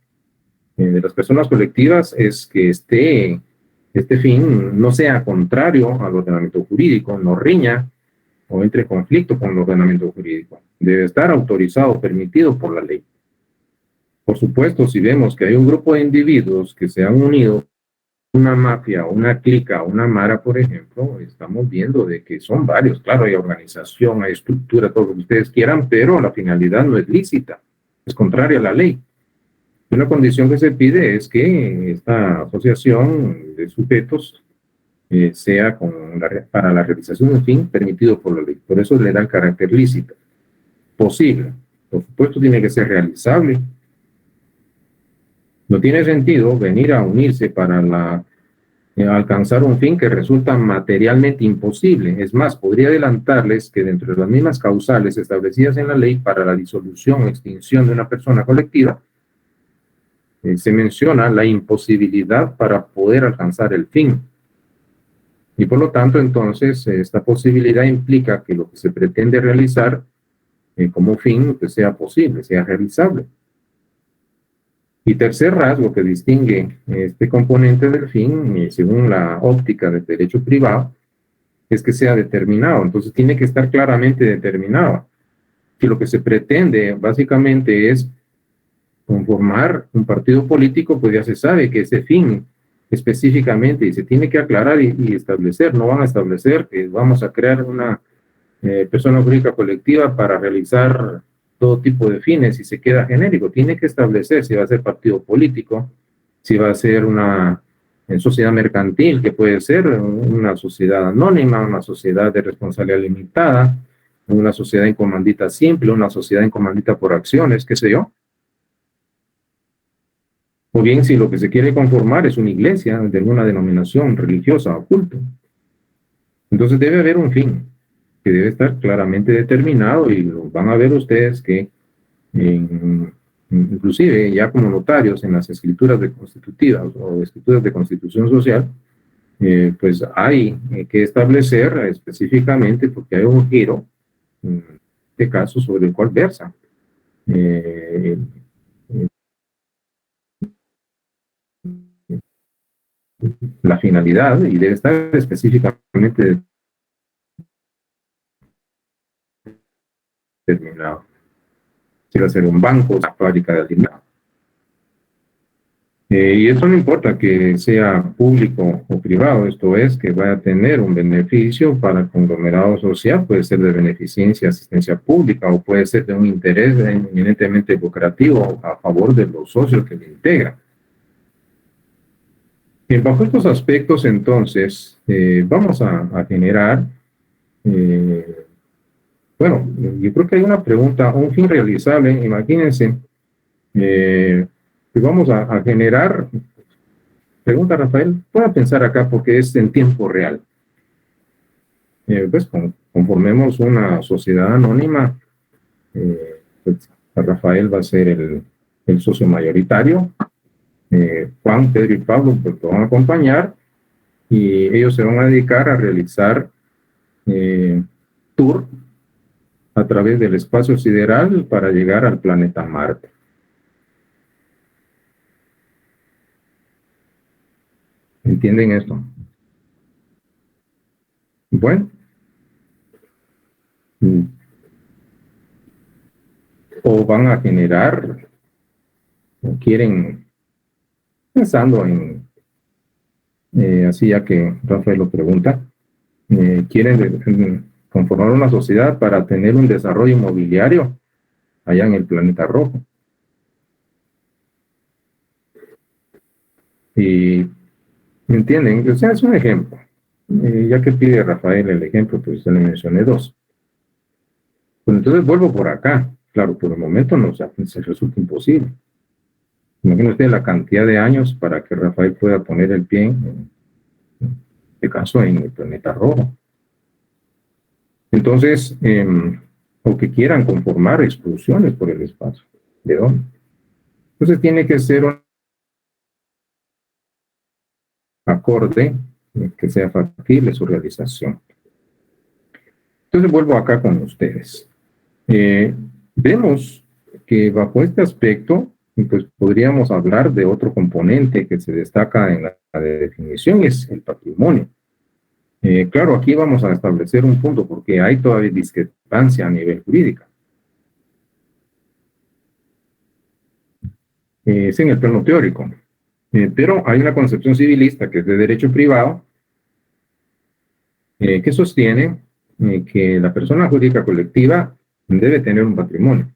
de las personas colectivas, es que este fin no sea contrario al ordenamiento jurídico, no riña o entre en conflicto con el ordenamiento jurídico. Debe estar autorizado, permitido por la ley. Por supuesto, si vemos que hay un grupo de individuos que se han unido, una mafia, una clica, una mara, por ejemplo, estamos viendo de que son varios. Claro, hay organización, hay estructura, todo lo que ustedes quieran, pero la finalidad no es lícita, es contraria a la ley. Una condición que se pide es que esta asociación de sujetos sea para la realización de un fin permitido por la ley. Por eso le da el carácter lícito. Posible. Por supuesto, tiene que ser realizable. No tiene sentido venir a unirse para alcanzar un fin que resulta materialmente imposible. Es más, podría adelantarles que dentro de las mismas causales establecidas en la ley para la disolución o extinción de una persona colectiva, se menciona la imposibilidad para poder alcanzar el fin. Y por lo tanto, entonces, esta posibilidad implica que lo que se pretende realizar como fin pues, sea posible, sea realizable. Y tercer rasgo que distingue este componente del fin, según la óptica del derecho privado, es que sea determinado. Entonces tiene que estar claramente determinado. Que lo que se pretende básicamente es conformar un partido político, pues ya se sabe que ese fin específicamente y se tiene que aclarar y establecer. No van a establecer que vamos a crear una persona jurídica colectiva para realizar todo tipo de fines y se queda genérico. Tiene que establecer si va a ser partido político, si va a ser una sociedad mercantil, que puede ser una sociedad anónima, una sociedad de responsabilidad limitada, una sociedad en comandita simple, una sociedad en comandita por acciones, qué sé yo. O bien si lo que se quiere conformar es una iglesia de alguna denominación religiosa o culto. Entonces debe haber un fin que debe estar claramente determinado y lo van a ver ustedes que inclusive ya como notarios en las escrituras de constitutivas o escrituras de constitución social, pues hay que establecer específicamente porque hay un giro en este caso sobre el cual versa la finalidad y debe estar específicamente determinado. Si va a ser un banco, una fábrica de alimentos. Y eso no importa que sea público o privado, esto es que vaya a tener un beneficio para el conglomerado social, puede ser de beneficencia, asistencia pública o puede ser de un interés eminentemente lucrativo a favor de los socios que le integran. Bajo estos aspectos, entonces, vamos a generar, bueno, yo creo que hay una pregunta, un fin realizable, imagínense, que vamos a generar. Pregunta Rafael, pueda pensar acá porque es en tiempo real. Pues conformemos una sociedad anónima, pues Rafael va a ser el socio mayoritario, Juan, Pedro y Pablo pues, lo van a acompañar y ellos se van a dedicar a realizar tour a través del espacio sideral para llegar al planeta Marte. ¿Entienden esto? Bueno. O van a generar, o quieren, pensando en, así ya que Rafael lo pregunta, quieren conformar una sociedad para tener un desarrollo inmobiliario allá en el planeta rojo. Y, ¿me entienden? O sea, es un ejemplo. Ya que pide Rafael el ejemplo, pues yo le mencioné dos. Pues entonces vuelvo por acá. Claro, por el momento no se resulta imposible. Imagínense usted la cantidad de años para que Rafael pueda poner el pie, en este caso, en el planeta rojo. Entonces, o que quieran conformar expulsiones por el espacio. ¿De dónde? Entonces tiene que ser un acorde que sea factible su realización. Entonces vuelvo acá con ustedes. Vemos que bajo este aspecto, pues podríamos hablar de otro componente que se destaca en la definición, es el patrimonio. Claro, aquí vamos a establecer un punto porque hay todavía discrepancia a nivel jurídico. Es en el plano teórico. Pero hay una concepción civilista que es de derecho privado que sostiene que la persona jurídica colectiva debe tener un patrimonio.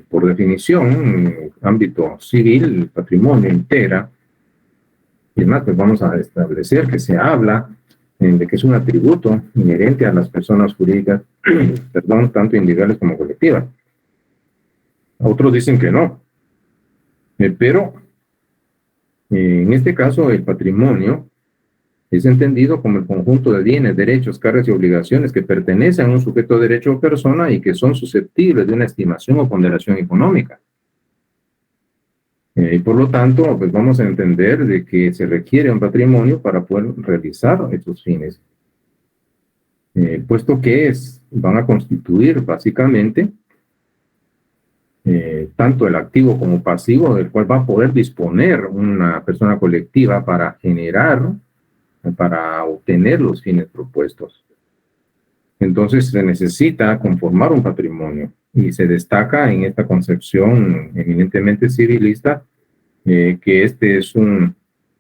Por definición, en el ámbito civil, el patrimonio integra Y además, pues vamos a establecer que se habla de que es un atributo inherente a las personas jurídicas, perdón, tanto individuales como colectivas. Otros dicen que no, pero en este caso el patrimonio es entendido como el conjunto de bienes, derechos, cargas y obligaciones que pertenecen a un sujeto de derecho o persona y que son susceptibles de una estimación o ponderación económica. Y por lo tanto, pues vamos a entender de que se requiere un patrimonio para poder realizar estos fines, puesto que van a constituir básicamente tanto el activo como pasivo del cual va a poder disponer una persona colectiva para generar, para obtener los fines propuestos. Entonces se necesita conformar un patrimonio y se destaca en esta concepción eminentemente civilista que este es un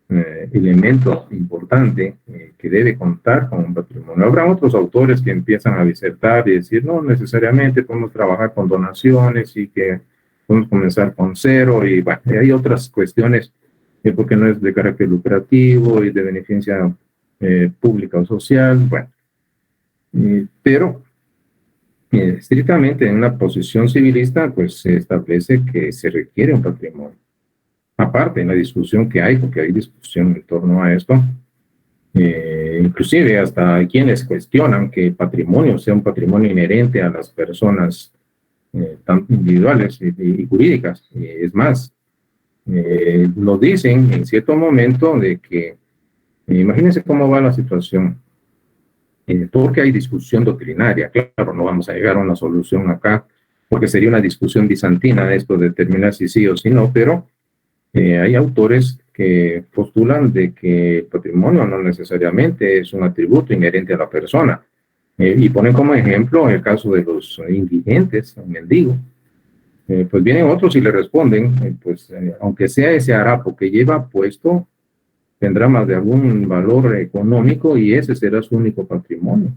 elemento importante que debe contar con un patrimonio. Habrá otros autores que empiezan a disertar y decir, no necesariamente podemos trabajar con donaciones y que podemos comenzar con cero, y bueno, hay otras cuestiones porque no es de carácter lucrativo y de beneficencia pública o social, bueno, pero estrictamente en una posición civilista pues se establece que se requiere un patrimonio. Aparte, en la discusión que hay, porque hay discusión en torno a esto, inclusive hasta hay quienes cuestionan que el patrimonio sea un patrimonio inherente a las personas, tanto individuales y jurídicas. Es más, lo dicen en cierto momento de que, imagínense cómo va la situación, porque hay discusión doctrinaria. Claro, no vamos a llegar a una solución acá, porque sería una discusión bizantina esto de determinar si sí o si no, pero hay autores que postulan de que el patrimonio no necesariamente es un atributo inherente a la persona, y ponen como ejemplo el caso de los indigentes, mendigos. Pues vienen otros y le responden, aunque sea ese harapo que lleva puesto, tendrá más de algún valor económico y ese será su único patrimonio.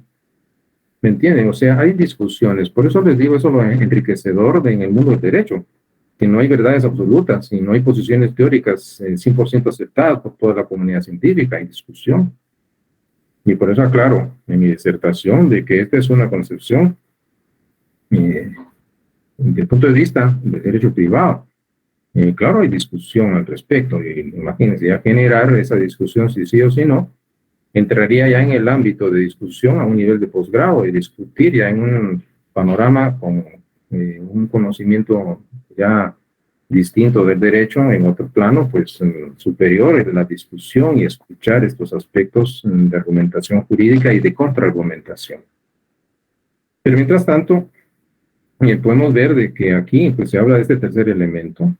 ¿Me entienden? O sea, hay discusiones. Por eso les digo, eso es lo enriquecedor en el mundo del derecho, que no hay verdades absolutas y no hay posiciones teóricas 100% aceptadas por toda la comunidad científica, hay discusión. Y por eso aclaro en mi disertación de que esta es una concepción desde el punto de vista del derecho privado. Claro, hay discusión al respecto, y imagínense, ya generar esa discusión si sí o si no, entraría ya en el ámbito de discusión a un nivel de posgrado y discutir ya en un panorama con un conocimiento ya distinto del derecho, en otro plano, pues superior en la discusión y escuchar estos aspectos de argumentación jurídica y de contraargumentación. Pero mientras tanto, podemos ver de que aquí pues se habla de este tercer elemento.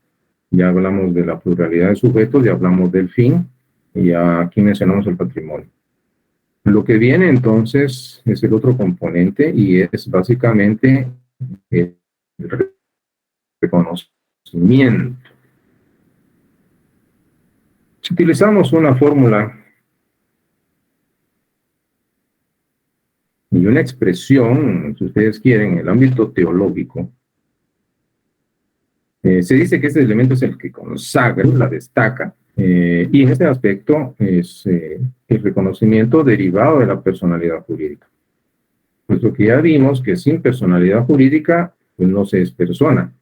Ya hablamos de la pluralidad de sujetos, ya hablamos del fin, y aquí mencionamos el patrimonio. Lo que viene entonces es el otro componente y es básicamente el reconocimiento. Si utilizamos una fórmula y una expresión, si ustedes quieren, en el ámbito teológico, se dice que este elemento es el que consagra, la destaca, y en este aspecto es el reconocimiento derivado de la personalidad jurídica. Puesto que ya vimos que sin personalidad jurídica pues no se es persona.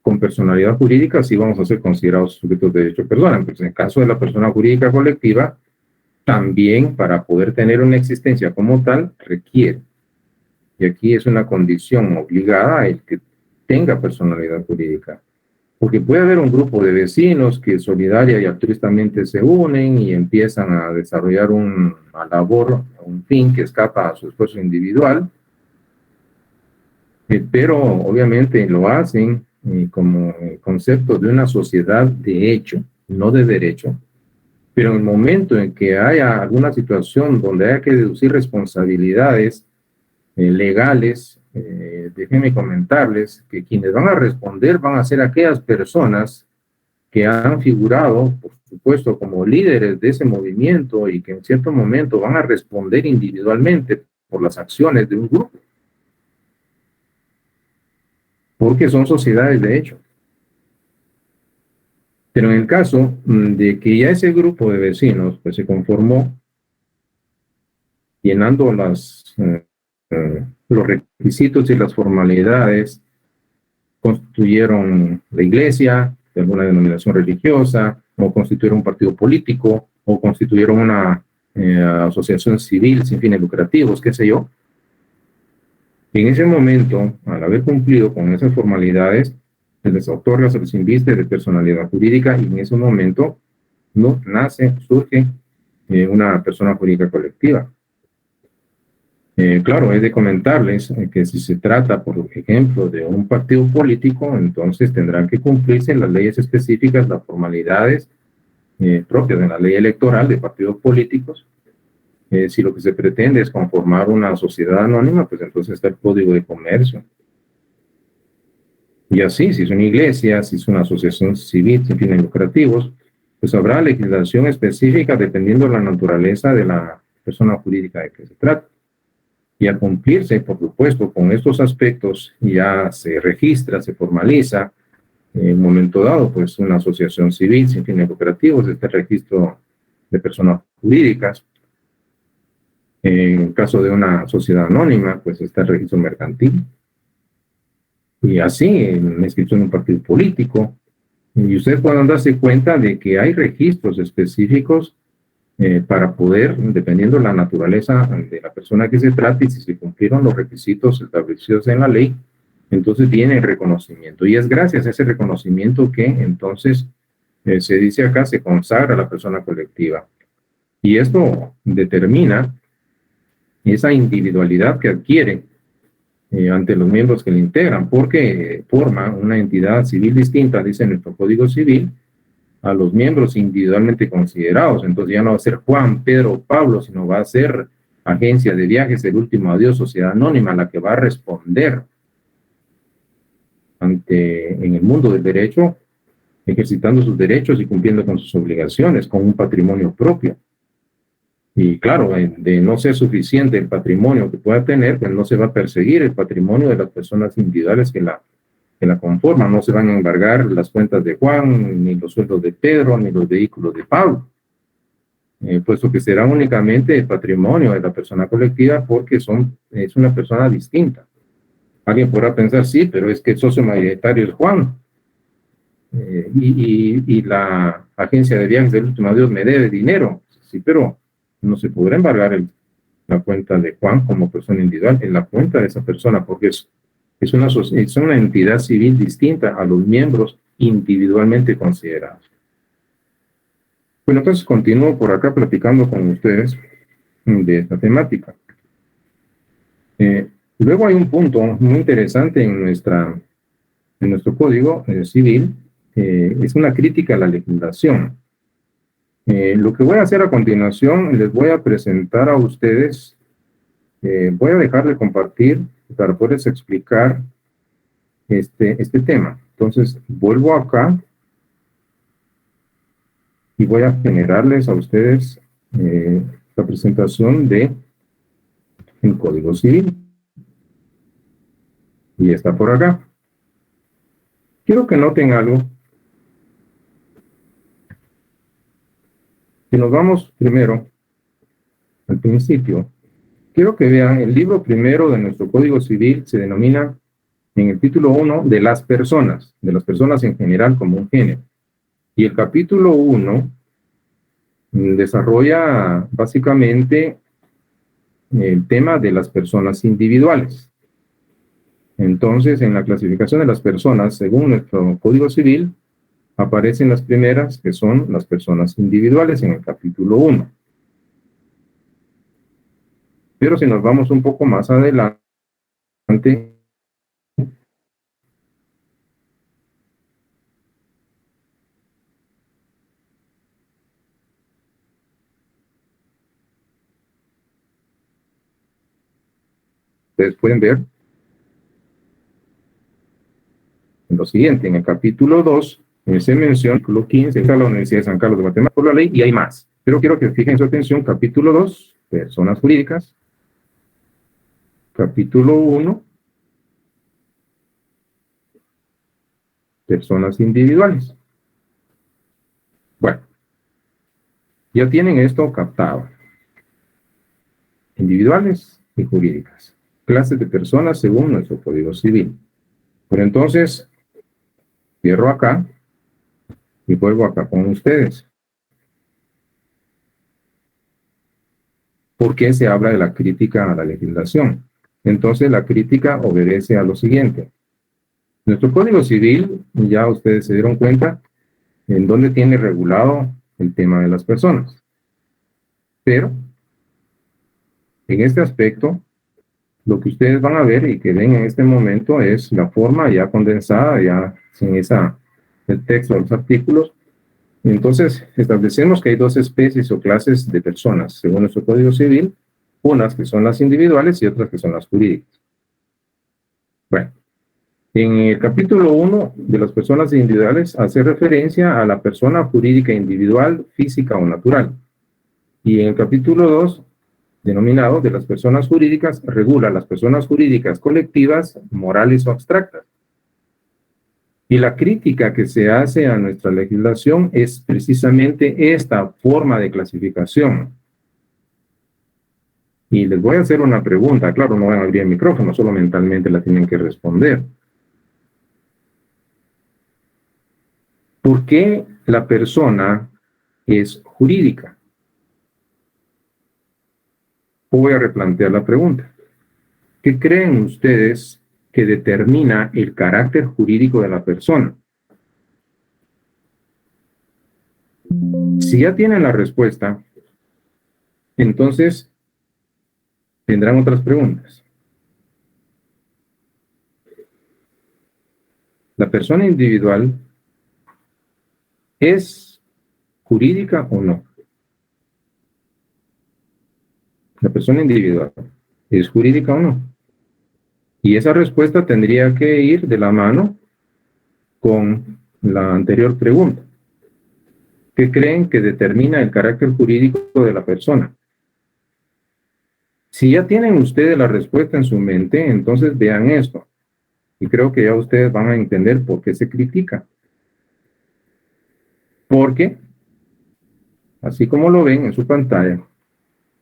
Con personalidad jurídica sí vamos a ser considerados sujetos de derecho persona. Pues en el caso de la persona jurídica colectiva, también para poder tener una existencia como tal requiere. Y aquí es una condición obligada el que tenga personalidad jurídica. Porque puede haber un grupo de vecinos que solidaria y altruistamente se unen y empiezan a desarrollar una labor, un fin que escapa a su esfuerzo individual, pero obviamente lo hacen como concepto de una sociedad de hecho, no de derecho. Pero en el momento en que haya alguna situación donde haya que deducir responsabilidades legales, déjenme comentarles que quienes van a responder van a ser aquellas personas que han figurado, por supuesto, como líderes de ese movimiento y que en cierto momento van a responder individualmente por las acciones de un grupo, porque son sociedades de hecho. Pero en el caso de que ya ese grupo de vecinos pues se conformó llenando los requisitos y las formalidades, constituyeron la iglesia de alguna denominación religiosa, o constituyeron un partido político, o constituyeron una asociación civil sin fines lucrativos, qué sé yo. En ese momento, al haber cumplido con esas formalidades, se les otorga, se les inviste de personalidad jurídica y en ese momento no surge una persona jurídica colectiva. Claro, es de comentarles que si se trata, por ejemplo, de un partido político, entonces tendrán que cumplirse las leyes específicas, las formalidades propias de la ley electoral de partidos políticos. Si lo que se pretende es conformar una sociedad anónima, pues entonces está el Código de Comercio. Y así, si es una iglesia, si es una asociación civil sin fines lucrativos, pues habrá legislación específica dependiendo de la naturaleza de la persona jurídica de que se trata. Y al cumplirse, por supuesto, con estos aspectos, ya se registra, se formaliza, en un momento dado, pues una asociación civil sin fines lucrativos, este registro de personas jurídicas. En el caso de una sociedad anónima, pues está el registro mercantil. Y así, en la inscripción de un partido político. Y ustedes pueden darse cuenta de que hay registros específicos para poder, dependiendo de la naturaleza de la persona que se trate y si se cumplieron los requisitos establecidos en la ley, entonces viene el reconocimiento. Y es gracias a ese reconocimiento que entonces se dice acá, se consagra la persona colectiva. Y esto determina esa individualidad que adquiere ante los miembros que le integran, porque forma una entidad civil distinta, dice nuestro Código Civil, a los miembros individualmente considerados. Entonces ya no va a ser Juan, Pedro o Pablo, sino va a ser Agencia de Viajes, El Último Adiós, Sociedad Anónima, la que va a responder en el mundo del derecho, ejercitando sus derechos y cumpliendo con sus obligaciones, con un patrimonio propio. Y claro, de no ser suficiente el patrimonio que pueda tener, pues no se va a perseguir el patrimonio de las personas individuales que la conforman. No se van a embargar las cuentas de Juan, ni los sueldos de Pedro, ni los vehículos de Pablo, puesto que será únicamente el patrimonio de la persona colectiva porque es una persona distinta. Alguien podrá pensar, sí, pero es que el socio mayoritario es Juan, y la agencia de viajes del Último Adiós me debe dinero. Sí, pero no se podrá embargar la cuenta de Juan como persona individual en la cuenta de esa persona, porque es una entidad civil distinta a los miembros individualmente considerados. Bueno, entonces continúo por acá platicando con ustedes de esta temática. Luego hay un punto muy interesante en nuestro Código Civil, es una crítica a la legislación. Lo que voy a hacer a continuación, les voy a presentar a ustedes, voy a dejar de compartir para poderles explicar este tema. Entonces, vuelvo acá y voy a generarles a ustedes la presentación de el Código Civil. Y está por acá. Quiero que noten algo. Si nos vamos primero al principio, quiero que vean el libro primero de nuestro Código Civil, se denomina en el título 1 de las personas en general como un género. Y el capítulo 1 desarrolla básicamente el tema de las personas individuales. Entonces, en la clasificación de las personas, según nuestro Código Civil, aparecen las primeras, que son las personas individuales en el capítulo 1. Pero si nos vamos un poco más adelante, ustedes pueden ver lo siguiente, en el capítulo 2, se menciona, capítulo 15, está la Universidad de San Carlos de Guatemala por la ley, y hay más. Pero quiero que fijen su atención, capítulo 2, personas jurídicas, capítulo 1, personas individuales. Ya tienen esto captado. Individuales y jurídicas. Clases de personas según nuestro Código Civil. Pero entonces, cierro acá y vuelvo acá con ustedes. ¿Por qué se habla de la crítica a la legislación? Entonces, la crítica obedece a lo siguiente. Nuestro Código Civil, ya ustedes se dieron cuenta, en dónde tiene regulado el tema de las personas. Pero, en este aspecto, lo que ustedes van a ver y que ven en este momento es la forma ya condensada, ya sin el texto de los artículos. Entonces, establecemos que hay dos especies o clases de personas, según nuestro Código Civil, unas que son las individuales y otras que son las jurídicas. Bueno, en el capítulo 1 de las personas individuales hace referencia a la persona jurídica individual, física o natural. Y en el capítulo 2, denominado de las personas jurídicas, regula las personas jurídicas colectivas, morales o abstractas. Y la crítica que se hace a nuestra legislación es precisamente esta forma de clasificación. Y les voy a hacer una pregunta. Claro, no van a abrir el micrófono, solo mentalmente la tienen que responder. ¿Por qué la persona es jurídica? Voy a replantear la pregunta. ¿Qué creen ustedes que determina el carácter jurídico de la persona? Si ya tienen la respuesta, entonces tendrán otras preguntas. ¿La persona individual es jurídica o no? ¿La persona individual es jurídica o no? Y esa respuesta tendría que ir de la mano con la anterior pregunta. ¿Qué creen que determina el carácter jurídico de la persona? Si ya tienen ustedes la respuesta en su mente, entonces vean esto. Y creo que ya ustedes van a entender por qué se critica. Porque, así como lo ven en su pantalla,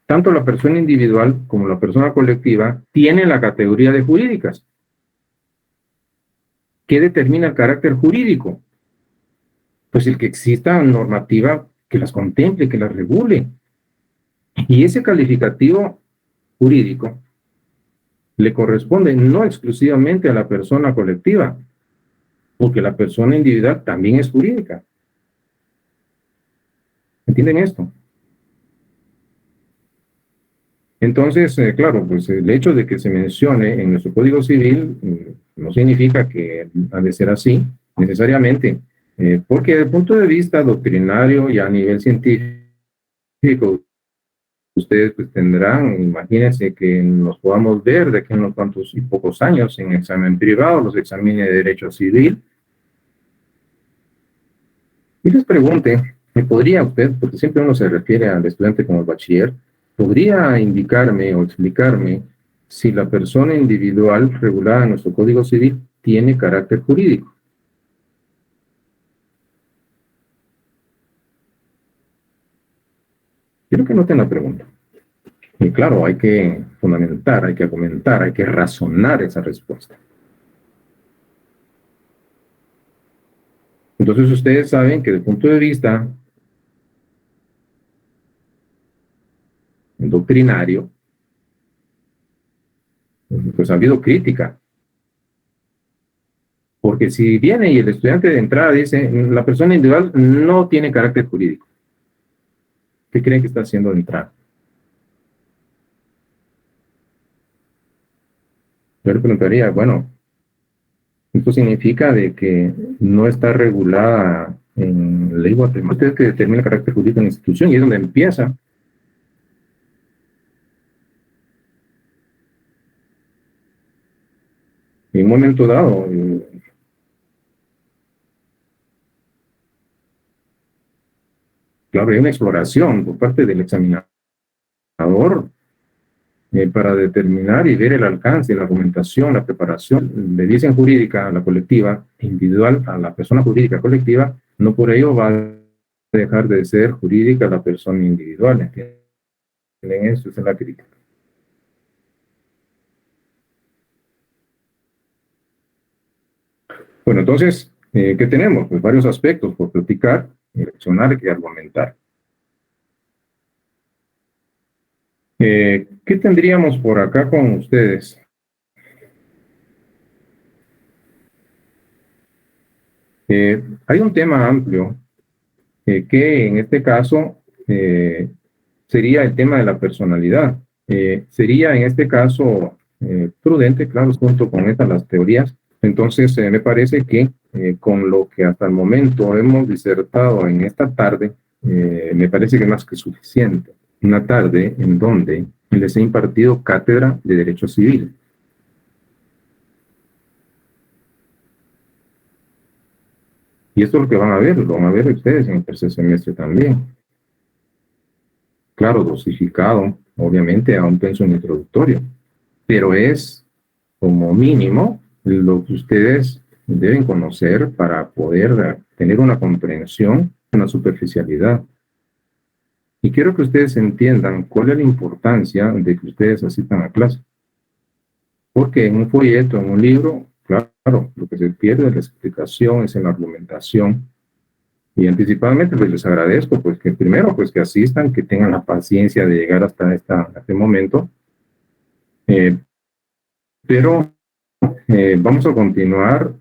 tanto la persona individual como la persona colectiva tienen la categoría de jurídicas. ¿Qué determina el carácter jurídico? Pues el que exista normativa que las contemple, que las regule. Y ese calificativo jurídico le corresponde no exclusivamente a la persona colectiva, porque la persona individual también es jurídica. ¿Entienden esto? Entonces, claro, pues el hecho de que se mencione en nuestro Código Civil no significa que ha de ser así necesariamente, porque desde el punto de vista doctrinario y a nivel científico, ustedes pues tendrán, imagínense que nos podamos ver de aquí en unos cuantos y pocos años en examen privado, los exámenes de derecho civil, y les pregunte, ¿me podría usted, porque siempre uno se refiere al estudiante como el bachiller, podría indicarme o explicarme si la persona individual regulada en nuestro Código Civil tiene carácter jurídico? Quiero que noten la pregunta. Y claro, hay que fundamentar, hay que argumentar, hay que razonar esa respuesta. Entonces ustedes saben que desde el punto de vista doctrinario, pues ha habido crítica. Porque si viene y el estudiante de entrada dice, la persona individual no tiene carácter jurídico, ¿qué creen que está haciendo de entrada? Yo le preguntaría, bueno, esto significa de que no está regulada en ley guatemalteca. Usted que determina el carácter jurídico en la institución y es donde empieza. En un momento dado, claro, hay una exploración por parte del examinador para determinar y ver el alcance, la argumentación, la preparación. Le dicen jurídica a la colectiva, individual a la persona jurídica colectiva, no por ello va dejar de ser jurídica la persona individual. ¿Entienden? Eso es la crítica. Bueno, entonces, ¿qué tenemos? Pues varios aspectos por platicar, reflexionar y argumentar. ¿Qué tendríamos por acá con ustedes? Hay un tema amplio que en este caso sería el tema de la personalidad. Sería en este caso prudente, claro, junto con estas las teorías. Entonces, me parece que con lo que hasta el momento hemos disertado en esta tarde, me parece que es más que suficiente. Una tarde en donde les he impartido cátedra de Derecho Civil. Y esto es lo que lo van a ver ustedes en el tercer semestre también. Claro, dosificado, obviamente, a un pensum introductorio, pero es como mínimo lo que ustedes deben conocer para poder tener una comprensión, una superficialidad. Y quiero que ustedes entiendan cuál es la importancia de que ustedes asistan a clase. Porque en un folleto, en un libro, claro, lo que se pierde es la explicación, es en la argumentación. Y anticipadamente pues les agradezco pues que primero pues que asistan, que tengan la paciencia de llegar hasta este momento. Pero vamos a continuar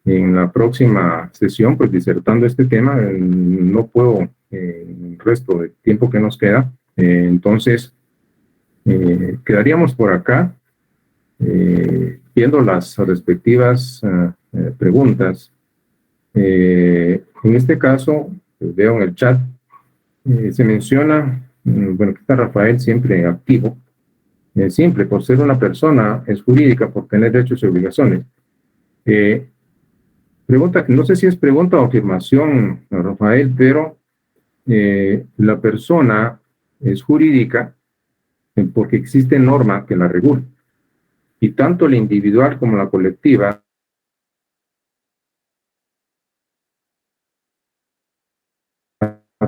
en la próxima sesión pues disertando este tema. No puedo el resto del tiempo que nos queda. Entonces quedaríamos por acá viendo las respectivas preguntas. En este caso, pues veo en el chat, se menciona, bueno, que está Rafael siempre activo, siempre por ser una persona es jurídica, por tener derechos y obligaciones. Pregunta, no sé si es pregunta o afirmación, Rafael, pero la persona es jurídica porque existe norma que la regula. Y tanto la individual como la colectiva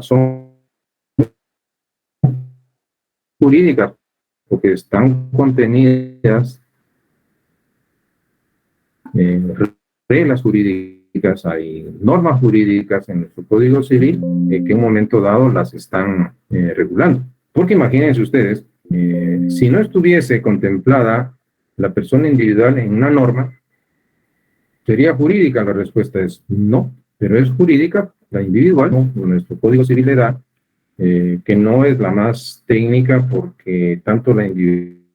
son jurídicas porque están contenidas reglas jurídicas, hay normas jurídicas en nuestro Código Civil que en un momento dado las están regulando. Porque imagínense ustedes, si no estuviese contemplada la persona individual en una norma, ¿sería jurídica? La respuesta es no, pero es jurídica la individual, ¿no? Nuestro Código Civil le da que no es la más técnica porque tanto la individual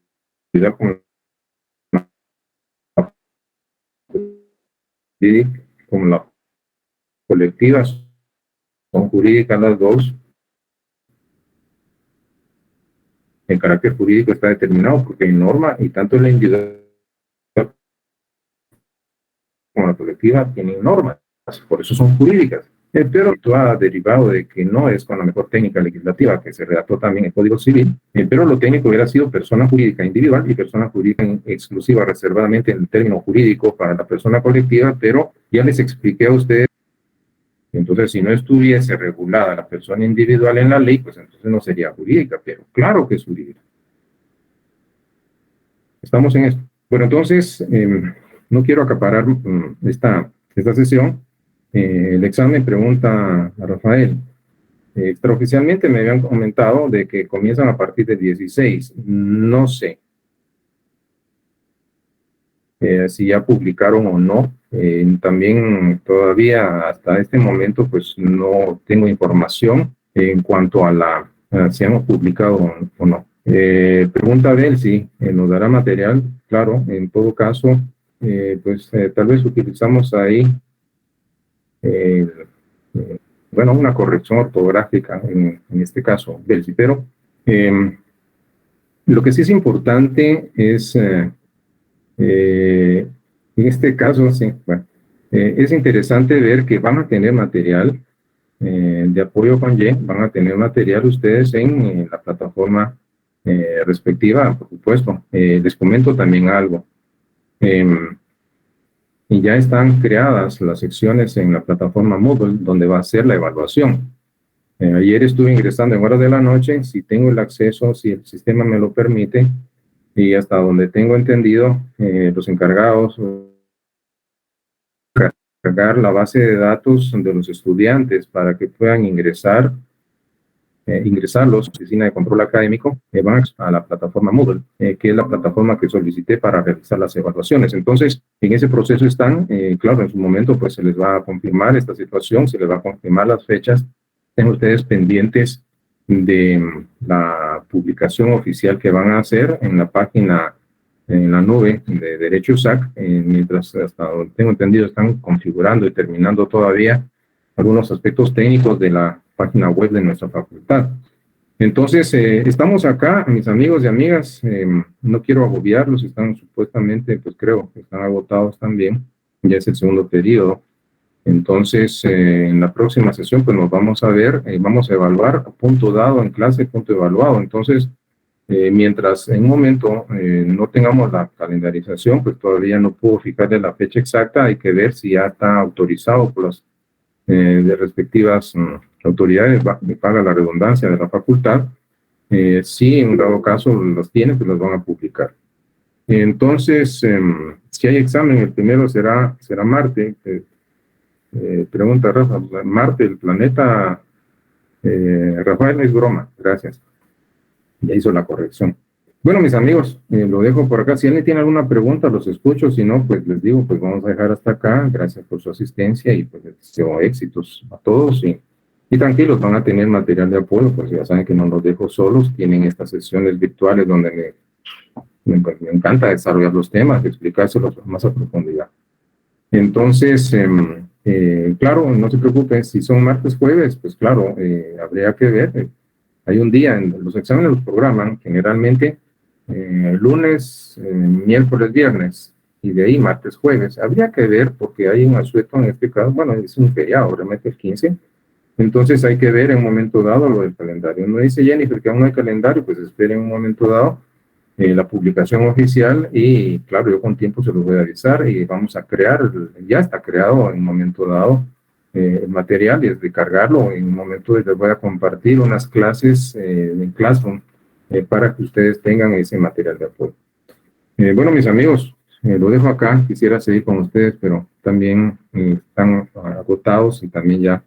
como la colectiva son jurídicas las dos. El carácter jurídico está determinado porque hay norma y tanto la individual como la colectiva tienen normas, por eso son jurídicas. Pero esto ha derivado de que no es con la mejor técnica legislativa que se redactó también el Código Civil, pero lo técnico hubiera sido persona jurídica individual y persona jurídica exclusiva reservadamente en el término jurídico para la persona colectiva, pero ya les expliqué a ustedes. Entonces, si no estuviese regulada la persona individual en la ley, pues entonces no sería jurídica, pero claro que es jurídica. Estamos en esto. Bueno, entonces, no quiero acaparar esta sesión. El examen pregunta a Rafael. Extraoficialmente me habían comentado de que comienzan a partir de 16. No sé si ya publicaron o no. También todavía hasta este momento pues no tengo información en cuanto a si hemos publicado o no. Pregunta de él si nos dará material. Claro, en todo caso, pues tal vez utilizamos ahí bueno, una corrección ortográfica en este caso, Belsi, pero lo que sí es importante es, en este caso, sí, bueno, es interesante ver que van a tener material de apoyo con Y, van a tener material ustedes en la plataforma respectiva, por supuesto. Les comento también algo. Y ya están creadas las secciones en la plataforma Moodle donde va a ser la evaluación. Ayer estuve ingresando en horas de la noche, si tengo el acceso, si el sistema me lo permite, y hasta donde tengo entendido, los encargados cargar la base de datos de los estudiantes para que puedan ingresarlos a la Oficina de Control Académico, van a la plataforma Moodle, que es la plataforma que solicité para realizar las evaluaciones. Entonces, en ese proceso están, claro, en su momento pues se les va a confirmar esta situación, se les va a confirmar las fechas. Estén ustedes pendientes de la publicación oficial que van a hacer en la página, en la nube de Derecho USAC, mientras, hasta donde tengo entendido, están configurando y terminando todavía algunos aspectos técnicos de la página web de nuestra facultad. Entonces, estamos acá, mis amigos y amigas, no quiero agobiarlos, están supuestamente, pues creo que están agotados también, ya es el segundo periodo. Entonces, en la próxima sesión, pues nos vamos a ver, vamos a evaluar punto dado en clase, punto evaluado. Entonces, mientras en un momento no tengamos la calendarización, pues todavía no puedo fijarle la fecha exacta, hay que ver si ya está autorizado por las de respectivas autoridades, me paga la redundancia de la facultad. Si en un dado caso las tiene, pues las van a publicar. Entonces, si hay examen, el primero será Marte. Pregunta Rafa, Marte, el planeta, Rafael, es broma, gracias. Ya hizo la corrección. Bueno, mis amigos, lo dejo por acá. Si alguien tiene alguna pregunta, los escucho. Si no, pues les digo, pues vamos a dejar hasta acá. Gracias por su asistencia y pues les deseo éxitos a todos. Y tranquilos, van a tener material de apoyo, pues ya saben que no los dejo solos. Tienen estas sesiones virtuales donde me encanta desarrollar los temas, explicárselos más a profundidad. Entonces, claro, no se preocupen. Si son martes, jueves, pues claro, habría que ver. Hay un día, los exámenes los programan generalmente lunes, miércoles, viernes, y de ahí martes, jueves. Habría que ver, porque hay un asueto en este caso, bueno, es un feriado, realmente el 15, entonces hay que ver en un momento dado lo del calendario. No dice Jennifer que aún no hay calendario, pues esperen en un momento dado la publicación oficial y claro, yo con tiempo se los voy a avisar y vamos a crear, ya está creado en un momento dado el material y es de cargarlo. En un momento les voy a compartir unas clases en Classroom para que ustedes tengan ese material de apoyo. Bueno, mis amigos, lo dejo acá. Quisiera seguir con ustedes, pero también están agotados y también ya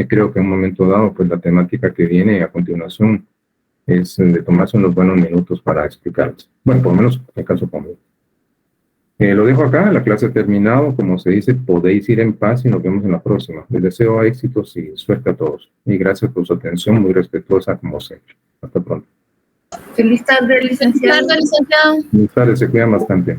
creo que en un momento dado, pues la temática que viene a continuación es de tomarse unos buenos minutos para explicarles. Bueno, por lo menos en caso conmigo. Lo dejo acá, la clase ha terminado. Como se dice, podéis ir en paz y nos vemos en la próxima. Les deseo éxitos y suerte a todos. Y gracias por su atención, muy respetuosa como siempre. Hasta pronto. Feliz tarde, licenciado. Feliz tarde, licenciado. Feliz tarde, se cuidan bastante.